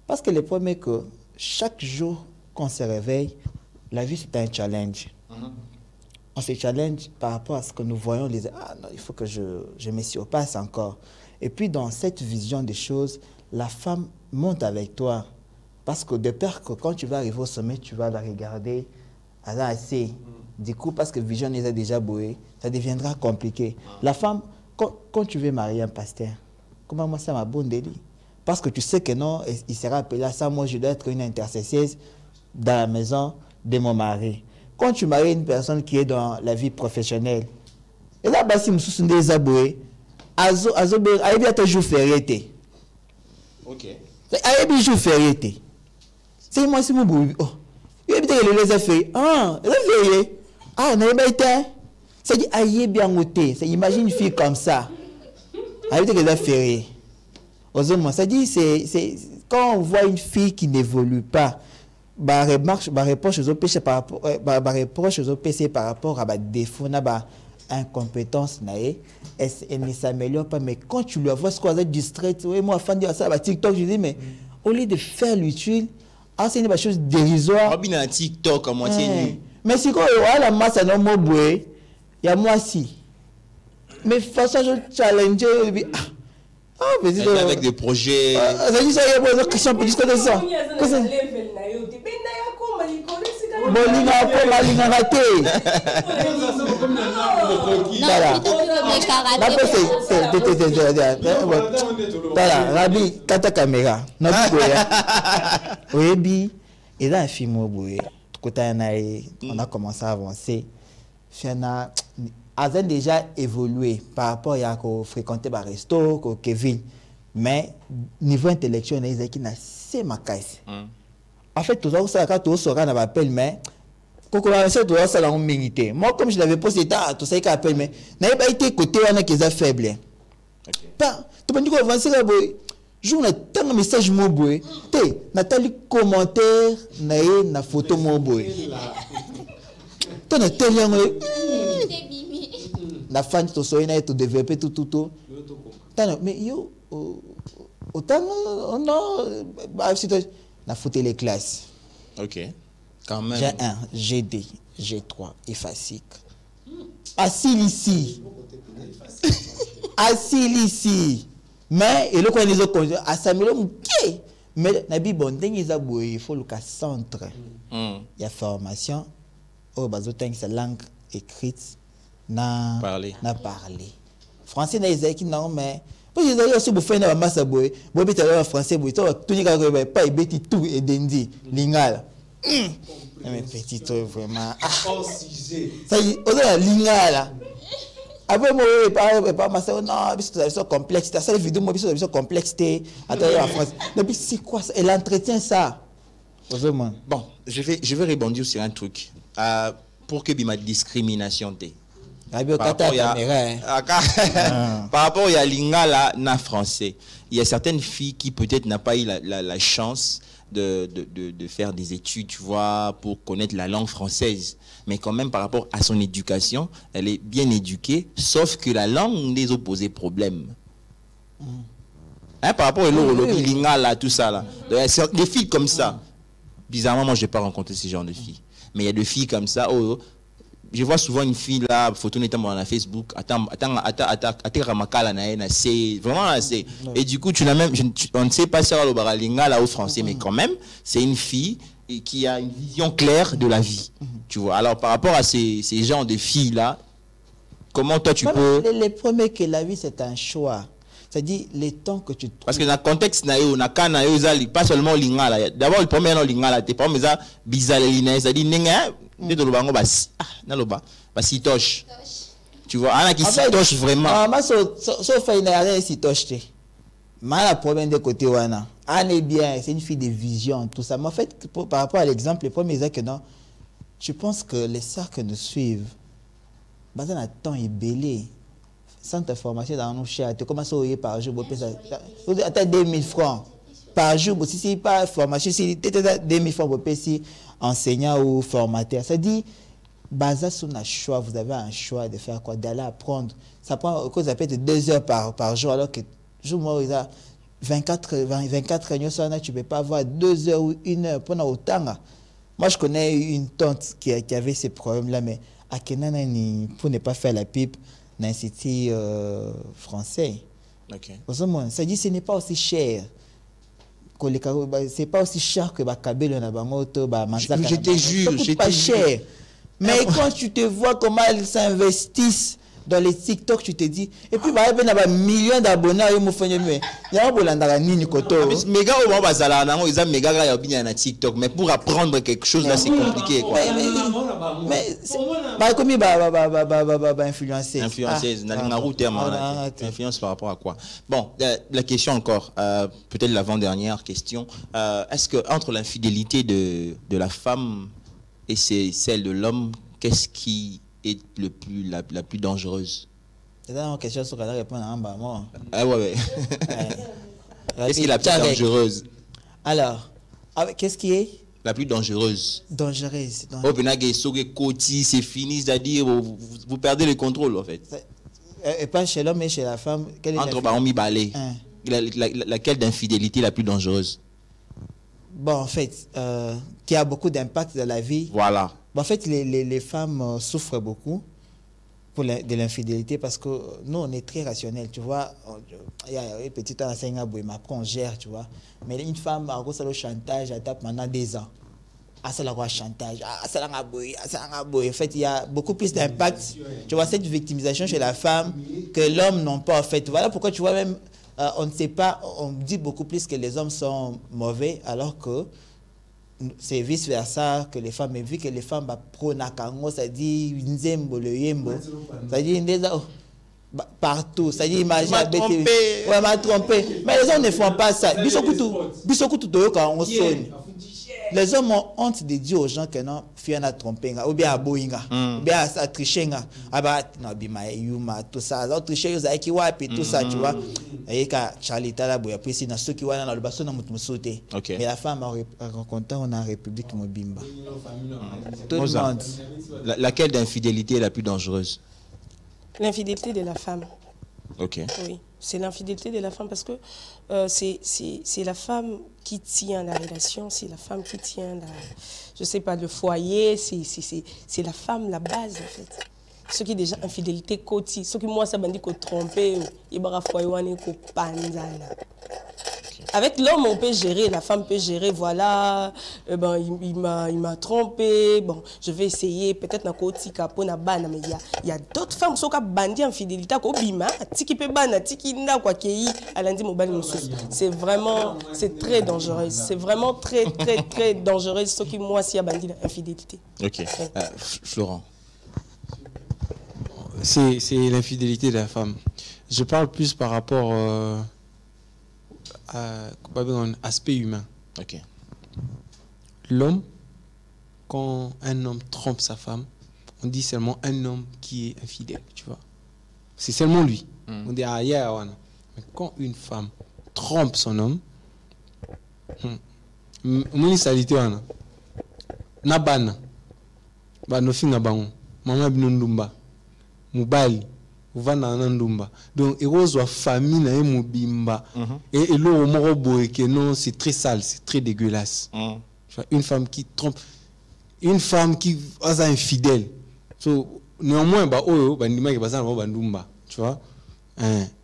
parce que le problème est que chaque jour qu'on se réveille, la vie c'est un challenge. On se challenge par rapport à ce que nous voyons, non, il faut que je me surpasse encore. Et puis dans cette vision des choses, la femme monte avec toi. Parce que de peur que quand tu vas arriver au sommet, tu vas la regarder assez. Du coup, parce que vision les a déjà bouée, ça deviendra compliqué. La femme, quand tu veux marier un pasteur, comment moi ça m'a bon délit? Parce que tu sais que non, il sera appelé à ça, moi je dois être une intercesseuse dans la maison de mon mari. Quand tu maries une personne qui est dans la vie professionnelle, et là, si je suis des aboués, il y a jour férié.
Ok.
Il y a jour férié. C'est moi, si je suis oh, il y a les affaires. Ah, les affaires. Ah, on a été. C'est dit, aïe, bien noté. Imagine une fille comme ça. Il y a les affaires. Ça dit, c'est quand on voit une fille qui n'évolue pas, reproche aux péchés par rapport à des défauts, incompétence, elle ne s'améliore pas. Mais quand tu lui vois ce qu'on a distrait, moi, fan de ça, TikTok, je dis, mais au lieu de faire l'utile, c'est une chose dérisoire.
Il y a un TikTok à moitié.
Mais si on a la masse à nos mots, il y a moi si. Mais façon, je challenge.
Avec des projets.
Ça dit ça, il y a une question pour discuter de ça. Rabi, kata caméra. Oui, et là, un film on a commencé à avancer. Elles ont déjà évolué par rapport à fréquenter les restos, Kevin. Mais niveau intellectuel, ils ont assez ma caisse. En fait, tout ça, tout ça, on appelle, mais quand on a tout ça, on mérité. Moi, comme je l'avais posé, tout ça, on appelle, mais n'a pas été côté, on a qui est faible. Tu peux dire qu'on avance là, je vous ai un message, mon boy. Nathalie, commentaire, na photo, mon boy. Tu as tellement. La fan to so ina to développer tout mais yo autant non na foutu les classes.
OK, quand même.
G1, G2, G3 et FASIC. Assis ici. Mais et le quoi les autres à Samuel OK. Mais nabi bon il faut le centre. Il y a formation au bazo tank sa langue écrite, n'a
Parler.
parlé. Français, n'a pas non, mais. Parce que les gens qui ont masse boy, boy en français, boy, tout le pas et tout et dendi, lingala. Mais petit truc vraiment. Ça y est, on a lingala. Après moi, pas ma soeur, non, c'est complexe. Ça les vidéos, moi, c'est complexe. Attends, en France. Mais c'est quoi ça? Elle entretient ça. Vraiment.
Bon, je vais rebondir sur un truc. Pour que ma discrimination t'es. Par rapport à Lingala na français, il y a certaines filles qui peut-être n'ont pas eu la chance de faire des études, tu vois, pour connaître la langue française. Mais quand même, par rapport à son éducation, elle est bien éduquée, sauf que la langue les a posé problème. Hein, par rapport à Lingala, tout ça là. Des filles comme ça. Bizarrement, moi, je n'ai pas rencontré ce genre de filles. Mais il y a des filles comme ça. Je vois souvent une fille là, photo notamment sur Facebook, vraiment assez. Et du coup, on ne sait pas si elle a lingala au français, mais quand même, c'est une fille qui a une vision claire de la vie. Tu vois. Alors, par rapport à ces genres de filles là, comment toi tu peux...
Les premiers que la vie, c'est un choix. C'est-à-dire les temps que tu trouves. Parce
que dans le contexte, pas seulement lingala. D'abord, le premier nom lingala, tu pas mais ça bizarre c'est-à-dire ninga, tu vois, on a qui s'itoche vraiment.
Moi, sauf il n'y a rien s'itoche. Mais la problème de côté wana, on est bien, c'est une fille de vision, tout ça. Mais en fait, par rapport à l'exemple, le premier c'est que non, je pense que les sœurs que nous suivent, basé dans le temps est belé. Sans ta formation dans nos chers, tu commences à payer par jour, tu as 2000 francs par jour. Si ce n'est pas formation, si tu as 2000 francs pour payer enseignant ou formateur, ça dit, basé sur un choix, vous avez un choix de faire quoi? D'aller apprendre. Ça prend, ça peut être 2 heures par jour, alors que jour, moi, il y a 24 réunions, tu ne peux pas avoir 2 heures ou 1 heure pendant autant. Moi, je connais une tante qui avait ces problèmes-là, mais à Kenan, pour ne pas faire la pipe, l'Institut français.
Okay.
Ça dit que ce n'est pas aussi cher. C'est pas aussi cher que Bakabelo na Bangoto,
je te jure,
c'est pas cher. Mais quand tu te vois comment ils s'investissent dans les TikTok, tu te dis, et puis il y a des millions d'abonnés, il y a un nini koto.
Mais gars, on va ils ont méga na TikTok, mais pour apprendre quelque chose là, c'est compliqué.
Mais comme influencer.
Influenceuse, influence par rapport à quoi? Bon, la question encore, peut-être l'avant-dernière question. Est-ce que entre l'infidélité de la femme et celle de l'homme, qu'est-ce qui est la plus dangereuse?
C'est une question sur laquelle répondre en bas.
Ah ouais. Qu'est-ce qui est la plus dangereuse?
Alors, qu'est-ce qui est
la plus dangereuse?
Dangereuse.
C'est fini, c'est-à-dire vous perdez le contrôle en fait.
Et pas chez l'homme mais chez la femme.
Entre Baromi Balé, laquelle d'infidélité la plus dangereuse?
Bon, en fait, qui a beaucoup d'impact dans la vie.
Voilà.
Bon, en fait, les femmes souffrent beaucoup de l'infidélité parce que nous, on est très rationnels, tu vois. Il y a une petite enseignante, mais après, on gère, tu vois. Mais une femme, à cause de le chantage, elle tape pendant 2 ans. Ah, c'est le chantage. Ah, c'est la boy. En fait, il y a beaucoup plus d'impact, tu vois, cette victimisation chez la femme que l'homme n'ont pas, en fait. Voilà pourquoi, tu vois, même, on ne sait pas, on dit beaucoup plus que les hommes sont mauvais, alors que c'est vice versa que les femmes, mais vu que les femmes pro nakango, ça dit nzembo le yembo, ça dit partout, ça dit imagine ouais, m'a trompé, mais les hommes ne font pas ça. Bisokutu quand on sonne. Les hommes ont honte de dire aux gens que non, Fiona a trompé, ou bien à Boinga, ou bien à tricher, non, bima, yuma, tout ça, à tricher, ils ont qui wapi, tout ça, tu vois. Et quand Charlie Talaboya, puis c'est ceux qui vont dans le bassin, mais la femme a rencontré en République Mobimba. Tout le monde.
Laquelle d'infidélité est la plus dangereuse?
L'infidélité de la femme.
Ok.
Oui, c'est l'infidélité de la femme parce que c'est la femme qui tient la relation, c'est la femme qui tient je sais pas, le foyer, c'est la femme, la base en fait. Ce qui est déjà infidélité côté, ce qui moi ça m'a dit qu'on trompé, il y a foyer ou qu'on panzana. Avec l'homme, on peut gérer, la femme peut gérer, voilà, il m'a trompé, bon, je vais essayer, peut-être na koti kapo na bana, mais il y a d'autres femmes qui sont bandi en fidélité, ko bima, tiki pe bana, tiki nda kwa kei, alandi mobali mususu. C'est vraiment, c'est très dangereux, c'est vraiment très, très, très dangereux, ce qui moi, si y a bandi infidélité.
Ok. Florent.
C'est l'infidélité de la femme. Je parle plus par rapport à l'aspect humain.
Ok.
L'homme, quand un homme trompe sa femme, on dit seulement un homme qui est infidèle, tu vois. C'est seulement lui. On dit, ah, yeah, ouais. Mais quand une femme trompe son homme, municipalité, nabana, banofi nabango, mama binondumba, mubali, uvana nandumba. Donc, erozo famille na mobimba. Et l'eau morobo que non, c'est très sale, c'est très dégueulasse. Une femme qui trompe, une femme qui est infidèle. So, néanmoins, bah, oh, bah, ndima qui passe dans bandumba, tu vois.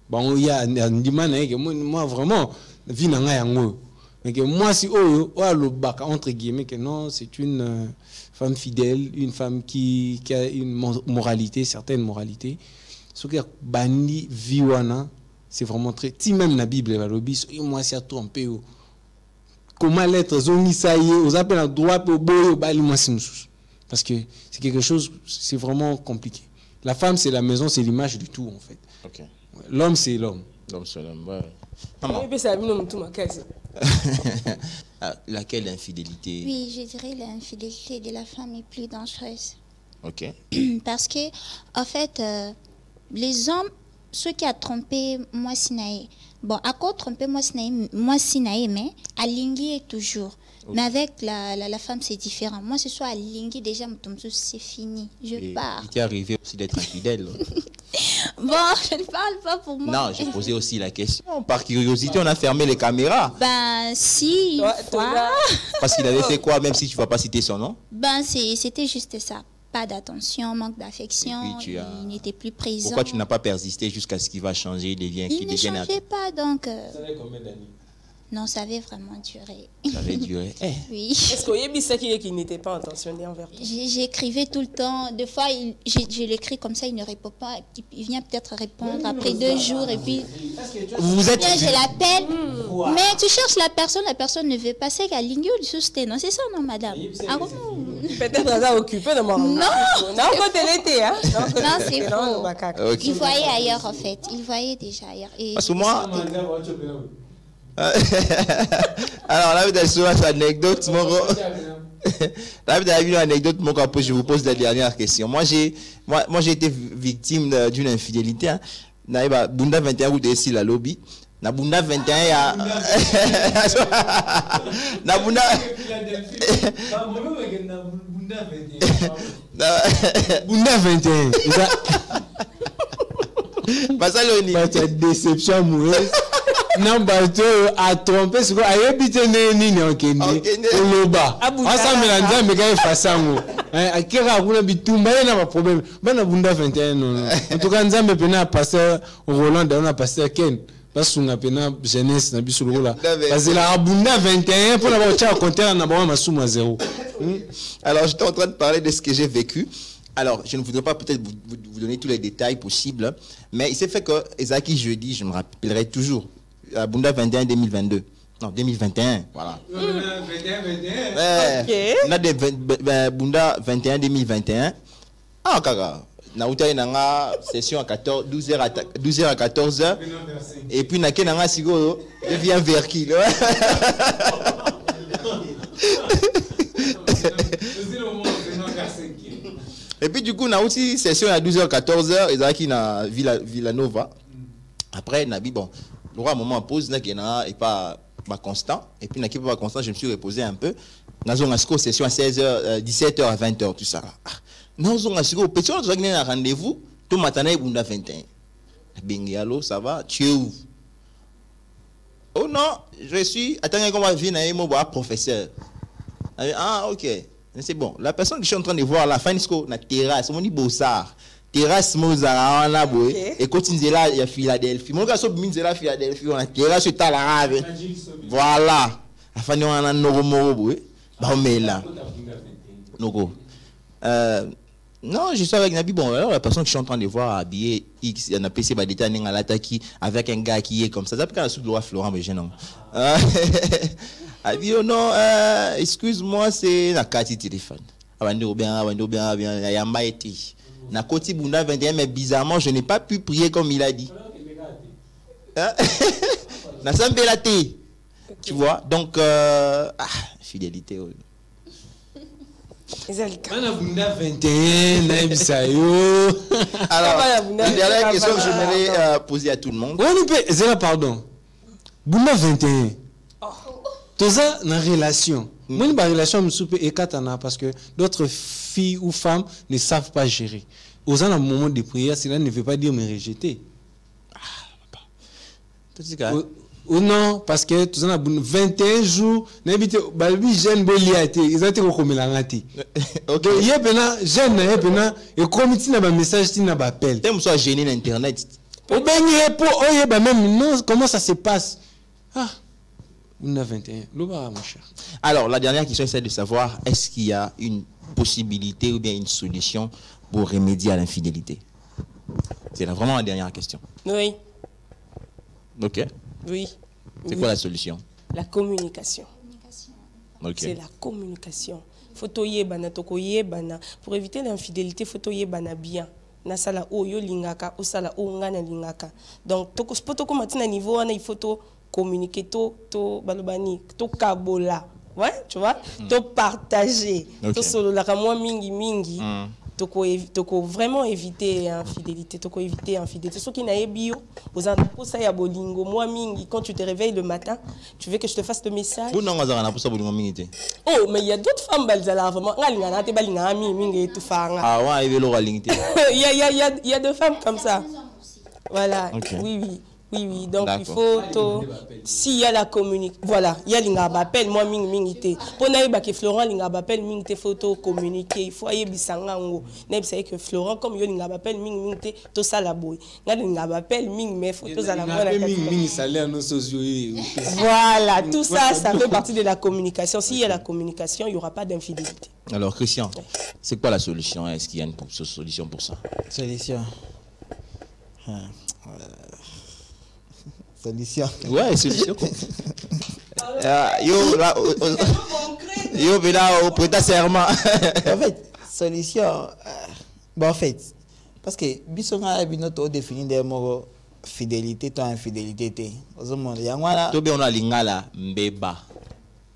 Bon, il y a ndima na que moi vraiment, vie na nga yango. Mais que moi si oh, le bac entre guillemets que non, c'est une femme fidèle, une femme qui a une moralité, certaine moralité. Ce que bandi viwana, c'est vraiment très. Si même la Bible va le dire, moi si a trompé. Comment l'être zongisaye, aux appels à droit pour boy, bali moi parce que c'est quelque chose, c'est vraiment compliqué. La femme c'est la maison, c'est l'image du tout en fait.
Okay.
L'homme c'est l'homme.
L'homme c'est l'homme. Ouais. Laquelle infidélité?
Oui, je dirais l'infidélité de la femme est plus dangereuse.
Ok.
Parce que, en fait, les hommes, ceux qui ont trompé moi Sinaï, bon, à quoi tromper moi Sinaï, mais à Lingui est toujours. Okay. Mais avec la femme, c'est différent. Moi, ce soir à Lingui, déjà, c'est fini. Je pars.
Il t'est arrivé aussi d'être infidèle.
Bon, je ne parle pas pour moi.
Non, j'ai posé aussi la question. Par curiosité, on a fermé les caméras.
Ben, si,
Parce qu'il avait fait quoi, même si tu ne vas pas citer son nom?
Ben, c'était juste ça. Pas d'attention, manque d'affection, il n'était plus présent.
Pourquoi tu n'as pas persisté jusqu'à ce qu'il va changer,
il ne changeait pas, donc... Ça avait combien d'années? Non, ça avait vraiment duré.
Ça avait duré.
Oui.
Est-ce qu'il y a ça qui n'était pas intentionné envers toi?
J'écrivais tout le temps. Des fois, je l'écris comme ça, il ne répond pas. Il vient peut-être répondre après 2 jours et puis...
Vous êtes...
Je l'appelle, mais tu cherches la personne ne veut pas. C'est qu'à ligne du sustain. Non, c'est ça, non, madame?
Peut-être qu'elle est occupée de moi.
Non,
non,
c'est faux.
Okay.
Il voyait ailleurs, en fait. Il voyait déjà ailleurs. Et
parce que moi... Alors là, vous avez sur une anecdote. Là, vous avez une anecdote. Après, je vous pose la dernière question. Moi, j'ai été victime d'une infidélité. Hein. Bunda 21 ou ici la lobby. Na Bunda 21 il y a na Bunda
Bunda 21.
Pas ça le niveau.
C'est déception mauvaise. Non, bateau a trompé ce qu'on a habité ni en Kenya. Au Loba. Ensemble, la dame est face à moi. À quel cas, on a bitumba, il n'y a pas de problème. Ben, à Bunda 21, non. En tout cas, nous avons pu passer au Roland, on a passé à Ken. Parce qu'on a pu jeunesse, on a pu sur le Roland. Parce que la Bunda 21, pour avoir un compteur, on a besoin de somme à 0.
Alors, j'étais en train de parler de ce que j'ai vécu. Alors, je ne voudrais pas peut-être vous donner tous les détails possibles, mais il s'est fait que Ezaki jeudi, je me rappellerai toujours. À Bunda 21 2022. Non, 2021, voilà.
21.
Ok.
On a des Bunda 21 2021. Ah, kaka. Nauta inanga session à 12h à 14h. Et puis na kenanga sigo devient verki. Et puis du coup, on a aussi session à 12h, 14h, Ezaki na Villanova. Après, Nabi, bon, le roi à un moment pause, et pas constant. Et puis, n'a pas constant, je me suis reposé un peu. Nous avons une session à 16h, 17h à 20h, tout ça. Nous avons un rendez-vous, tout matin, il y a 21. Bengialo, ça va, tu es où? Oh non, je suis. Attendez, comment va venir un professeur? Ah, ok. C'est bon. La personne que je suis en train de voir, la fin de la terrasse, on dit Bossard. terrasse mozara wana boye et continue là il y a Philadelphie mon gars so binzela Philadelphie on a terrasse talarabe voilà afani wana noko boye ba mela noko non, je suis avec Nabi. Bon, alors la personne que je suis en train de voir habillée X, il y en a PC Badita Ningalataki avec un gars qui est comme ça. Ça peut être sous le roi Florent, mais je non. Elle dit, oh non, excuse-moi, c'est la carte téléphone. Bien, Yamba été. Na Koti Bunda 21, mais bizarrement, je n'ai pas pu prier comme il a dit. Na Sambelate. Tu vois, donc, fidélité.
Alors,
la dernière question que je voudrais poser à tout le monde.
Pardon. Bunda 21. Tout ça, dans relation. Moi, une relation me soupe et katana parce que d'autres filles ou femmes ne savent pas gérer. Aux un moment de prière, cela ne veut pas dire me rejeter. Ou non, parce que tout ça, 21 jours, n'habite pas jeune boliate, ils ont été comme la raté. Ok, il y a maintenant jeune, il y a maintenant et comme tu n'as pas message, tu n'as pas appel.
T'aimes soit gêné d'internet.
Au ben il même non, comment ça se passe? Ah, on a 21. L'oba mon cher.
Alors la dernière question c'est de savoir est-ce qu'il y a une possibilité ou bien une solution pour remédier à l'infidélité? C'est vraiment la dernière question.
Oui.
Ok.
Oui.
C'est quoi la solution?
La communication.
Okay.
C'est la communication. Faut yebana toko yebana pour éviter l'infidélité, faut yebana bien. Na sala o yo lingaka, o sala o ngana lingaka. Donc toko spotoko matina niveau ana il faut communiquer to balobani to kabola. Ouais, tu vois? To partager. To solo la moi mingi. Toko vraiment éviter infidélité, toko éviter infidélité. Ce qui n'a bio, aux ça ya bolingo moi mingi quand tu te réveilles le matin, tu veux que je te fasse le message.
Oh,
mais il y a d'autres femmes balzala vraiment mingi tout fanga.
Ah ouais,
il y a deux femmes comme ça. Voilà.
Okay.
Oui, donc il faut s'il y a la communication, voilà, il y a l'ingabapel moi mingité. Pour naïba que Florent l'ingabapel mingité faut communiquer, il faut ayer bisangango. Naïb c'est que Florent comme yo l'ingabapel mingité tout ça la boy. Nga l'ingabapel ming mais faut tout ça la bonne. Voilà, tout ça fait partie de la communication. S'il y a la communication, il n'y aura pas d'infidélité.
Alors Christian, c'est quoi la solution? Est-ce qu'il y a une solution pour ça?
Solution. Solution.
Ouais, solution. Yo là au prêta serment.
En fait, solution. Bon, en fait, parce que bisonga a binoto définir des mots fidélité to infidélité. Ozomona yangwana.
To be on a lingala mbeba.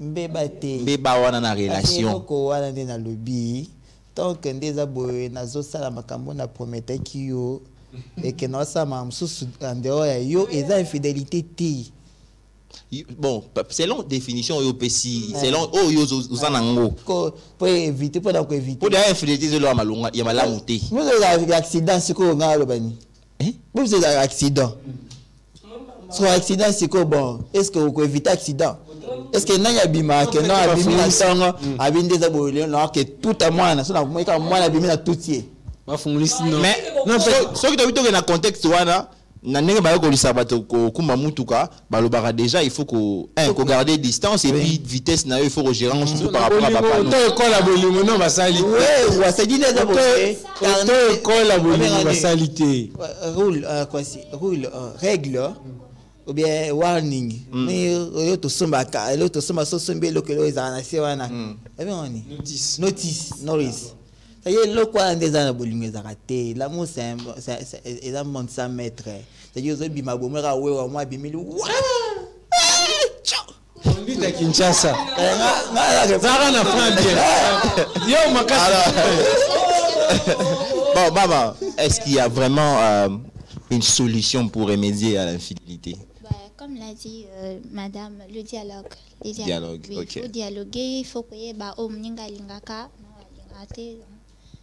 Mbeba te.
Mbeba wana na relation.
Ko wana na lobby. Tant que ndeza boye nazo sala makambo na prometaki yo. Et que nous sommes en dehors yo et ça infidélité ti.
Bon, selon définition OPC, selon yo uzanango.
Pour éviter pour éviter.
Pour la infidélité de l'homme malonga, il y a malamuté.
Vous avez accident c'est quoi ngalo bani? Vous avez accident. Sur accident c'est quoi bon? Est-ce que vous éviter accident? Est-ce que non yabima que non abimi sango abinde za boile non que tout à moi ça moi ka moi abimi na toutier.
Mais non, ce qui doit être dans le contexte, déjà il faut qu'on garder distance et puis vitesse, il faut gérer par rapport à papa.
Rôle, règle ou bien warning. Mais l'autre sombaka, l'autre somba sosombe lokelo ezanasi wana. Notice. Ça y est, le quoi des années bolingues arrêté. L'amour c'est un monde sans maître. C'est dire que bima bomera ouais moi bimili.
On dit à Kinshasa. Ça n'a pas bien. Yo makasi.
Bon maman, est-ce qu'il y a vraiment une solution pour remédier à l'infidélité?
Comme l'a dit madame, le dialogue.
Dialogue,
oui,
ok.
Il faut dialoguer, il faut que bah oh mninga lingaka, non lingate.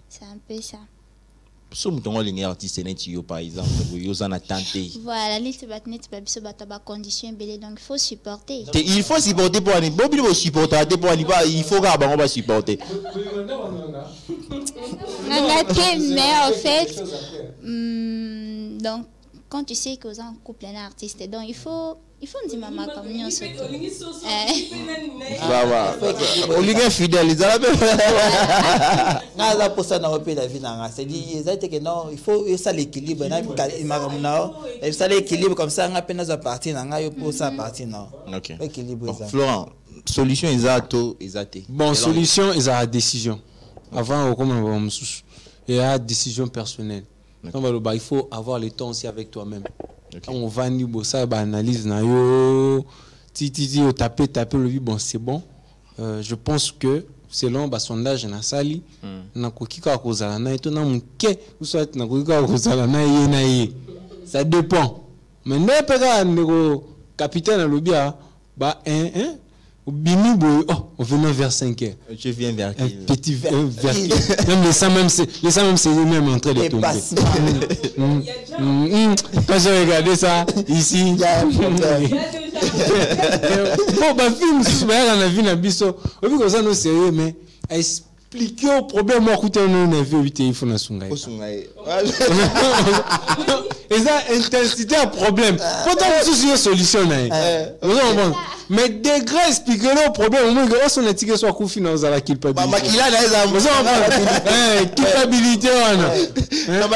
C'est un peu ça.
Ce mouton les artistes n'est par exemple, vous en attendez.
Voilà, les conditions belé, donc il faut supporter.
Il faut supporter pour aller. Bon, il faut supporter pour aller. Il faut qu'on va supporter.
Mais en fait, donc quand tu sais que vous êtes en couple un artiste, donc il faut dire maman comme nous surtout.
On lui est fidèle, ils ont
la pour ça dans le pays de la vie, c'est dit que non, il faut ça l'équilibre, il ça l'équilibre comme ça, on a peine à partir, on a pour ça partir non.
OK.
Équilibre.
Florent, solution exacto, exacté.
Bon, solution ils ont décision. Avant comme on il y a décision personnelle. Il faut avoir le temps aussi avec toi-même. Quand on va niveau ça, analyse na yo, taper le vie, bon c'est bon. Je pense que selon sondage na sali, na kokika kozala na eto na muke, ou soit na kokika kozala na ye. Ça dépend. Mais n'importe quel capitaine à l'obia, on venait vers 5 heures.
Je viens vers qui?
Petit vers qui? Même les sangs, même c'est même en train de tomber. Quand j'ai regardé ça, ici. Bon, film, on a vu la biso. On vu comme ça, nous sérieux, mais expliquer au problème, moi, écoutez, on a vu, il faut la sungaï. Et ça, intensité à problème. Pourtant, vous avez une solution. Mais degré, expliquer le problème, au moins, on a dit que soit confié dans la culpabilité. Culpabilité, on a. On a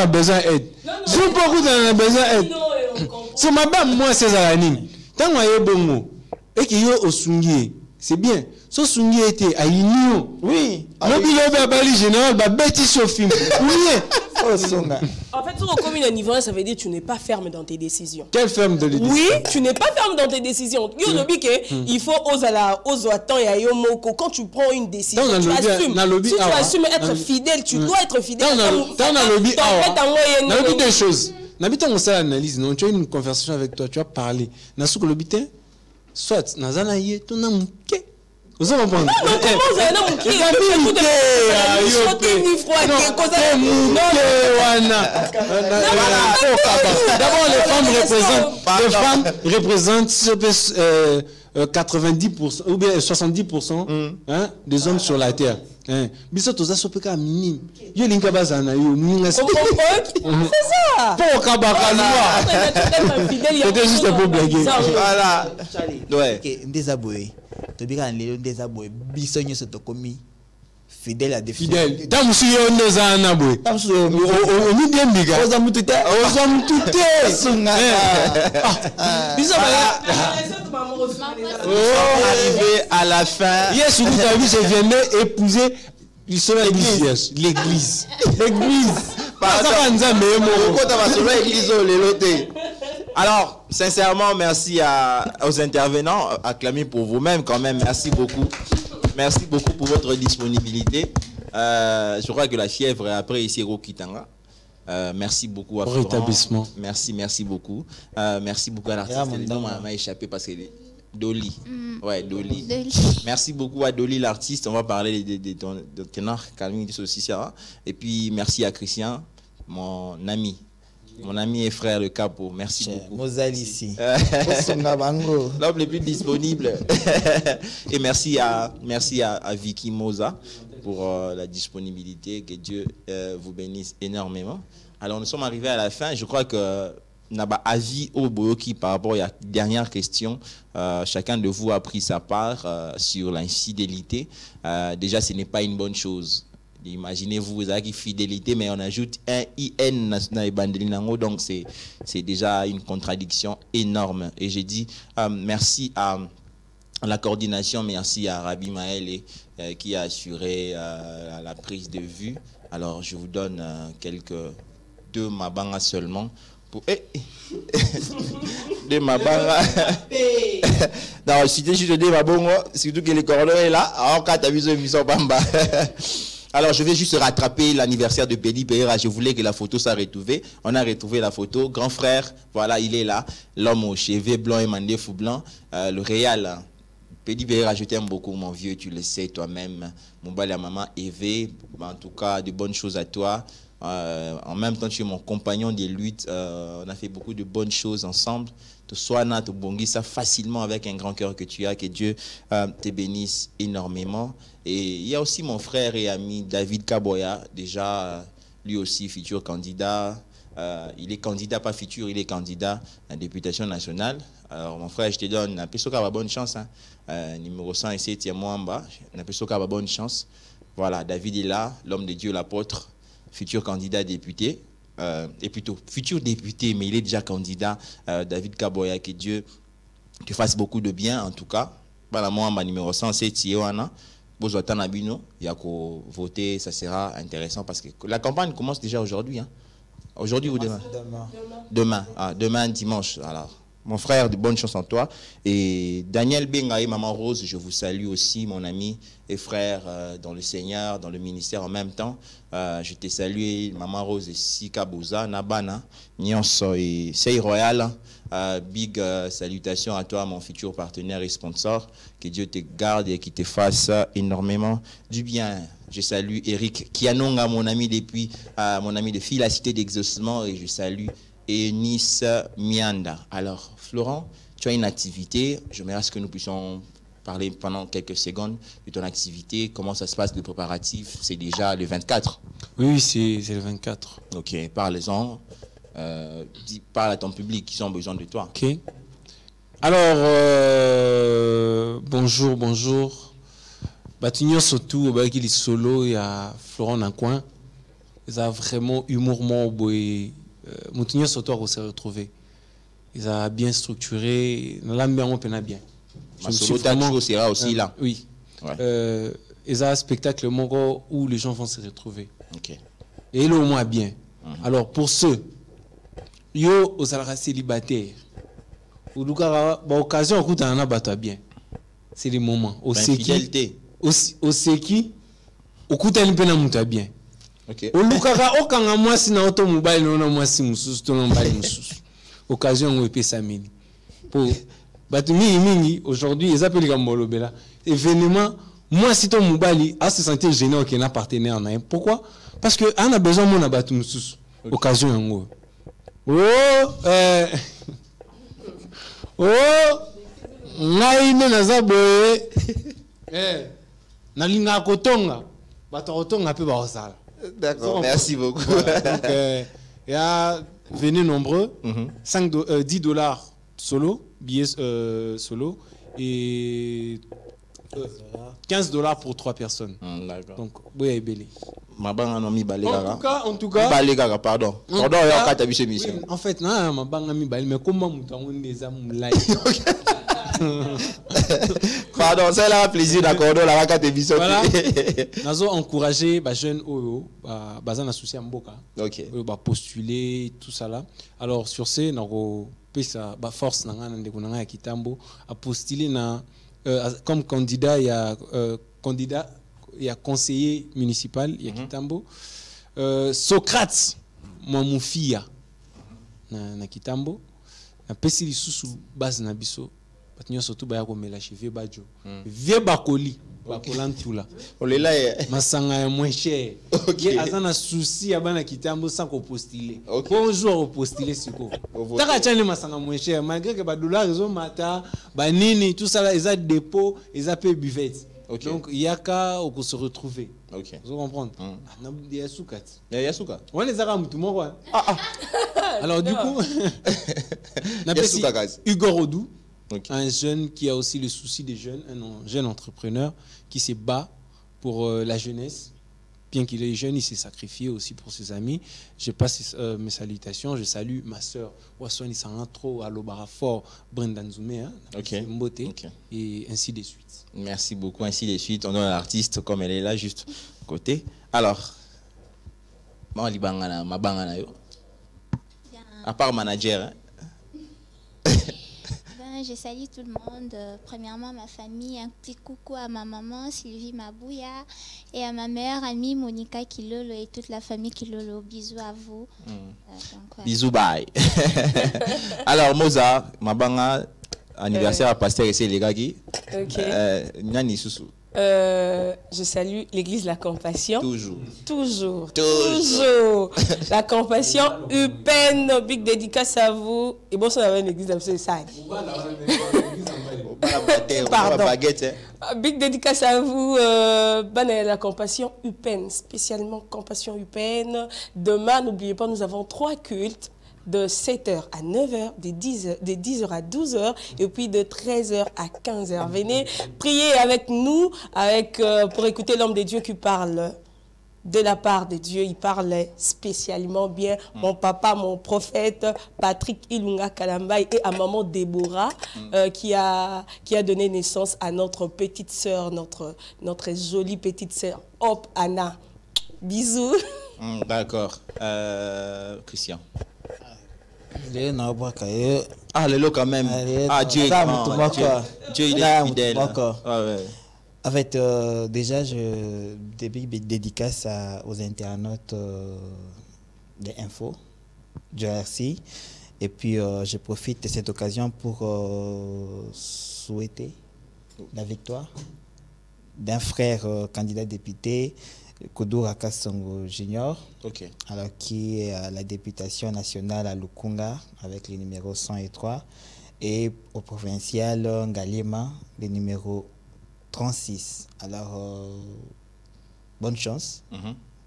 besoin d'aide. Je peux écouter besoin d'aide. C'est ma bande, moi, c'est la ligne. Tant qu'on a bon mot, et qu'il y a au sungier, c'est bien. So sungier était à l'union. Oui. L'objet de la général, bêtis sur film. Oui.
En fait, sur le commune niveau, ça veut dire que tu n'es pas ferme dans tes décisions.
Quelle ferme de décision?
Oui, tu n'es pas ferme dans tes décisions. Il faut quand tu prends une décision, tu assumes. Si tu assumes être fidèle, tu dois être fidèle.
Dans deux choses. N'habite on ça analyse, non? Tu as une conversation avec toi, tu as parlé. N'a ce que l'habitant, soit nazanaye, ton amour. Vous avez compris? D'abord, les femmes représentent 90% ou bien 70% des hommes sur la terre. C'est ça. C'était juste pour blaguer.
Voilà. Ouais.
Fidèle à des
fidèles. Tant que tu es un homme,
arrivé à la fin.
Hier, sur ta vie, je venais épouser l'église. L'église.
Alors, sincèrement, merci aux intervenants. Acclamez pour vous-même quand même. Merci beaucoup. Merci beaucoup pour votre disponibilité. Je crois que la fièvre est après ici au Kitanga. Merci beaucoup à Florent.
Rétablissement.
Merci beaucoup. Merci beaucoup à l'artiste. Il m'a échappé parce que Dolly. Ouais, Dolly. Merci beaucoup à Dolly, l'artiste. On va parler de ténor, Calmine aussi. Et puis, merci à Christian, mon ami. Mon ami et frère le Capo, merci beaucoup.
Mozal ici.
L'homme le plus disponible. Et merci à Vicky Moza pour la disponibilité. Que Dieu vous bénisse énormément. Alors nous sommes arrivés à la fin. Je crois que Naba avis au Boyoki par rapport à la dernière question. Chacun de vous a pris sa part sur l'infidélité. Déjà, ce n'est pas une bonne chose. Imaginez-vous, vous avez fidélité, mais on ajoute un IN, donc c'est déjà une contradiction énorme. Et j'ai dit merci à la coordination, merci à Rabi Maël qui a assuré la prise de vue. Alors je vous donne deux mabanga seulement. De mabanga. Non, si je dis mabanga, surtout que les cordons est là, alors quand tu as vu ce mission bamba. Alors, je vais juste rattraper l'anniversaire de Pédi Pereira. Je voulais que la photo soit retrouvée. On a retrouvé la photo. Grand frère, voilà, il est là. L'homme aux cheveux blancs et mandé fou blanc. Le réal Pédibéra, je t'aime beaucoup, mon vieux, tu le sais toi-même. Mon bal à maman Eve, en tout cas, de bonnes choses à toi. En même temps, tu es mon compagnon de lutte. On a fait beaucoup de bonnes choses ensemble. Tu sois là, tu bongis ça facilement avec un grand cœur que tu as. Que Dieu te bénisse énormément. Et il y a aussi mon frère et ami David Kaboya, déjà lui aussi futur candidat. Il est candidat, pas futur, il est candidat à la députation nationale. Alors mon frère, je te donne un peu de bonne chance. Hein. Numéro 107, Mwamba, un peu de bonne chance. Voilà, David est là, l'homme de Dieu, l'apôtre, futur candidat député. Et plutôt futur député, mais il est déjà candidat. David Kaboya, que Dieu te fasse beaucoup de bien en tout cas. Voilà, Mwamba numéro 107, Yewana. Il y a qu'à voter, ça sera intéressant parce que la campagne commence déjà aujourd'hui. Hein. Aujourd'hui ou demain? Demain. Demain, dimanche. Alors, mon frère, de bonnes choses en toi. Et Daniel Bengaï, Maman Rose, je vous salue aussi, mon ami et frère dans le Seigneur, dans le ministère en même temps. Je te salue, Maman Rose et Sika Bouza, Nabana, Nyonso et Sei Royal. Big salutations à toi, mon futur partenaire et sponsor. Que Dieu te garde et qu'il te fasse énormément du bien. Je salue Eric Kianonga, mon ami depuis, mon ami de fille, la cité d'exaucement, et je salue Eunice Mianda. Alors, Florent, tu as une activité. J'aimerais que nous puissions parler pendant quelques secondes de ton activité. Comment ça se passe, le préparatif? C'est déjà le 24.
Oui, c'est le 24.
Ok, parle-en. Parle à ton public qui ont besoin de toi.
Ok. Alors, bonjour. Batignon surtout, il est solo, il y a Florent Nancoin. Ils ont vraiment humoureusement, Montignon surtout, on s'est retrouvé. Ils ont bien structuré, on peut bien.
Solo Tacho sera aussi là.
Oui.
Ouais.
Ils ont un spectacle où les gens vont se retrouver.
Ok.
Et là au moins bien. Alors pour ceux, yo aux célibataires, ou occasion où tu en as bien. C'est les moments.
Fidélité.
Aussi qui au coup t'as une peine à monter bien.
Ok.
Au lukara okanga moi si na auto mobile non moi si mususu to non bali mususu. Occasion où épée samedi. Pour batumi mingi aujourd'hui ils appellent comme bolobela. Événement moi si ton mobile a se sentir gêné qu'il n'a partenaire en. Pourquoi? Parce que on a besoin mon abatu mususu. Occasion yango. Ngai naza boye. Nalinga kotonga. Bato kotonga pe ba osala.
D'accord, merci beaucoup.
Donc, il y a venez nombreux, 10 dollars solo, billets solo, et 15 dollars pour 3 personnes.
D'accord.
Donc, oui, belé.
En tout cas, pardon. Pardon,
en fait, non, mais comment
pardon, c'est là plaisir d'accord dans la carte émission.
Voilà. Nous avons encouragé les jeunes Oyo, bazan associé à Mboka.
OK.
Ba postuler tout ça là. Alors sur ce, nous pesa ba force na ngana ndeko na Kitambo a postulé na comme candidat il y a conseiller municipal il y a Kitambo. Socrate Mamufia na Kitambo. Na pesi lisusu base na biso. Batinyo surtout baya ko mélanger vieux badjo. Vieux bakoli, bakolantula.
Olela
masanga ya moins cher. OK. Azana souci ya bana Kitambo sans ko postuler. Bonjour au postuler siko. Taka chane masanga moins cher malgré que ba dollars ils ont mata, ba nini tout ça là ils ont dépôt, ils ont payé buvette.
Okay.
Donc il y a qu'à se retrouver.
OK.
Vous comprenez? Il y a soukat.
Il y a soukat.
On les a tout mon roi. Alors du coup, Hugo Rodou, un jeune qui a aussi le souci des jeunes, un jeune entrepreneur qui se bat pour la jeunesse. Bien qu'il est jeune, il s'est sacrifié aussi pour ses amis. Je passe mes salutations. Je salue ma sœur Waswani Sangantro, Alobara Fort, Brendan Zoumé, Mbote, et ainsi de suite.
Merci beaucoup, ainsi de suite. On a l'artiste comme elle est là, juste côté. Alors, à part manager, hein?
Je salue tout le monde. Premièrement, ma famille. Un petit coucou à ma maman, Sylvie Mabouya, et à ma meilleure amie, Monica Kilolo, et toute la famille Kilolo. Bisous à vous.
Donc, ouais. Bisous, bye. Alors, Mozart, Mabanga, Anniversaire à pasteur et c'est les gars qui.
Ok.
Nani Soussou.
Je salue l'église La Compassion.
Toujours.
Toujours. Toujours. La Compassion, Upen, big dédicace à vous. Et bon, ça avait une église, c'est ça. Pardon. Big dédicace à vous, La Compassion Upen, spécialement Compassion Upen. Demain, n'oubliez pas, nous avons 3 cultes. De 7h à 9h, de 10h à 12h et puis de 13h à 15h. Venez prier avec nous pour écouter l'homme de Dieu qui parle de la part de Dieu. Il parle spécialement bien. Mon papa, mon prophète, Patrick Ilunga Kalambay et à maman Déborah qui a donné naissance à notre petite sœur, notre jolie petite sœur, Hop Anna. Bisous.
D'accord. Christian.
Ah,
le lot quand même. Ah, Dieu est grand. Dieu il est fidèle.
En fait, déjà, je dédicace aux internautes des infos. Dieu merci. Et puis, je profite de cette occasion pour souhaiter la victoire d'un frère candidat député, Koudou Kassongo Junior, alors qui est à la députation nationale à Lukunga avec le numéro 103 et au provincial Ngalema, le numéro 36. Alors, bonne chance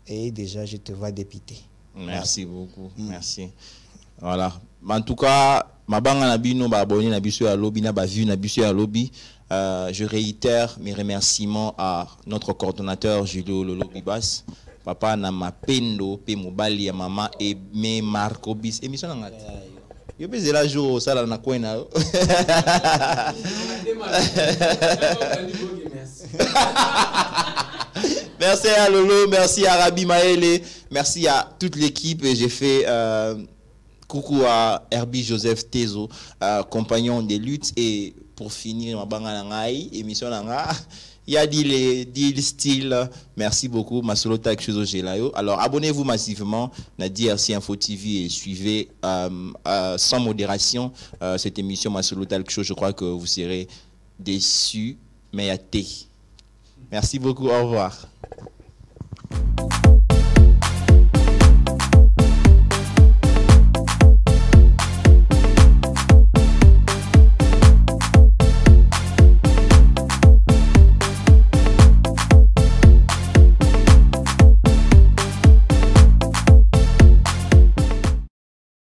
et déjà je te vois député.
Merci beaucoup, merci. Voilà. En tout cas, ma banga nabino ba abonné nabiso à lobby na ba vu nabiso à lobby. Je réitère mes remerciements à notre coordonnateur Julio Lolo Bibas, papa na mapendo pe mobali ya mama et me Marco bis émission na ngati. Yo pese la jour ça la na kwena. Merci à Lolo, merci à Rabi Maëlé, merci à toute l'équipe. J'ai fait coucou à Herbie Joseph Tezo, compagnon des luttes. Et pour finir, ma banga nangai, émission nanga, il y a dit style. Merci beaucoup, Masolo Tak Chuzo Gelayo. Alors abonnez-vous massivement à DRC Info TV et suivez sans modération cette émission Masolo Tak Chuzo. Je crois que vous serez déçus, mais à thé. Merci beaucoup, au revoir.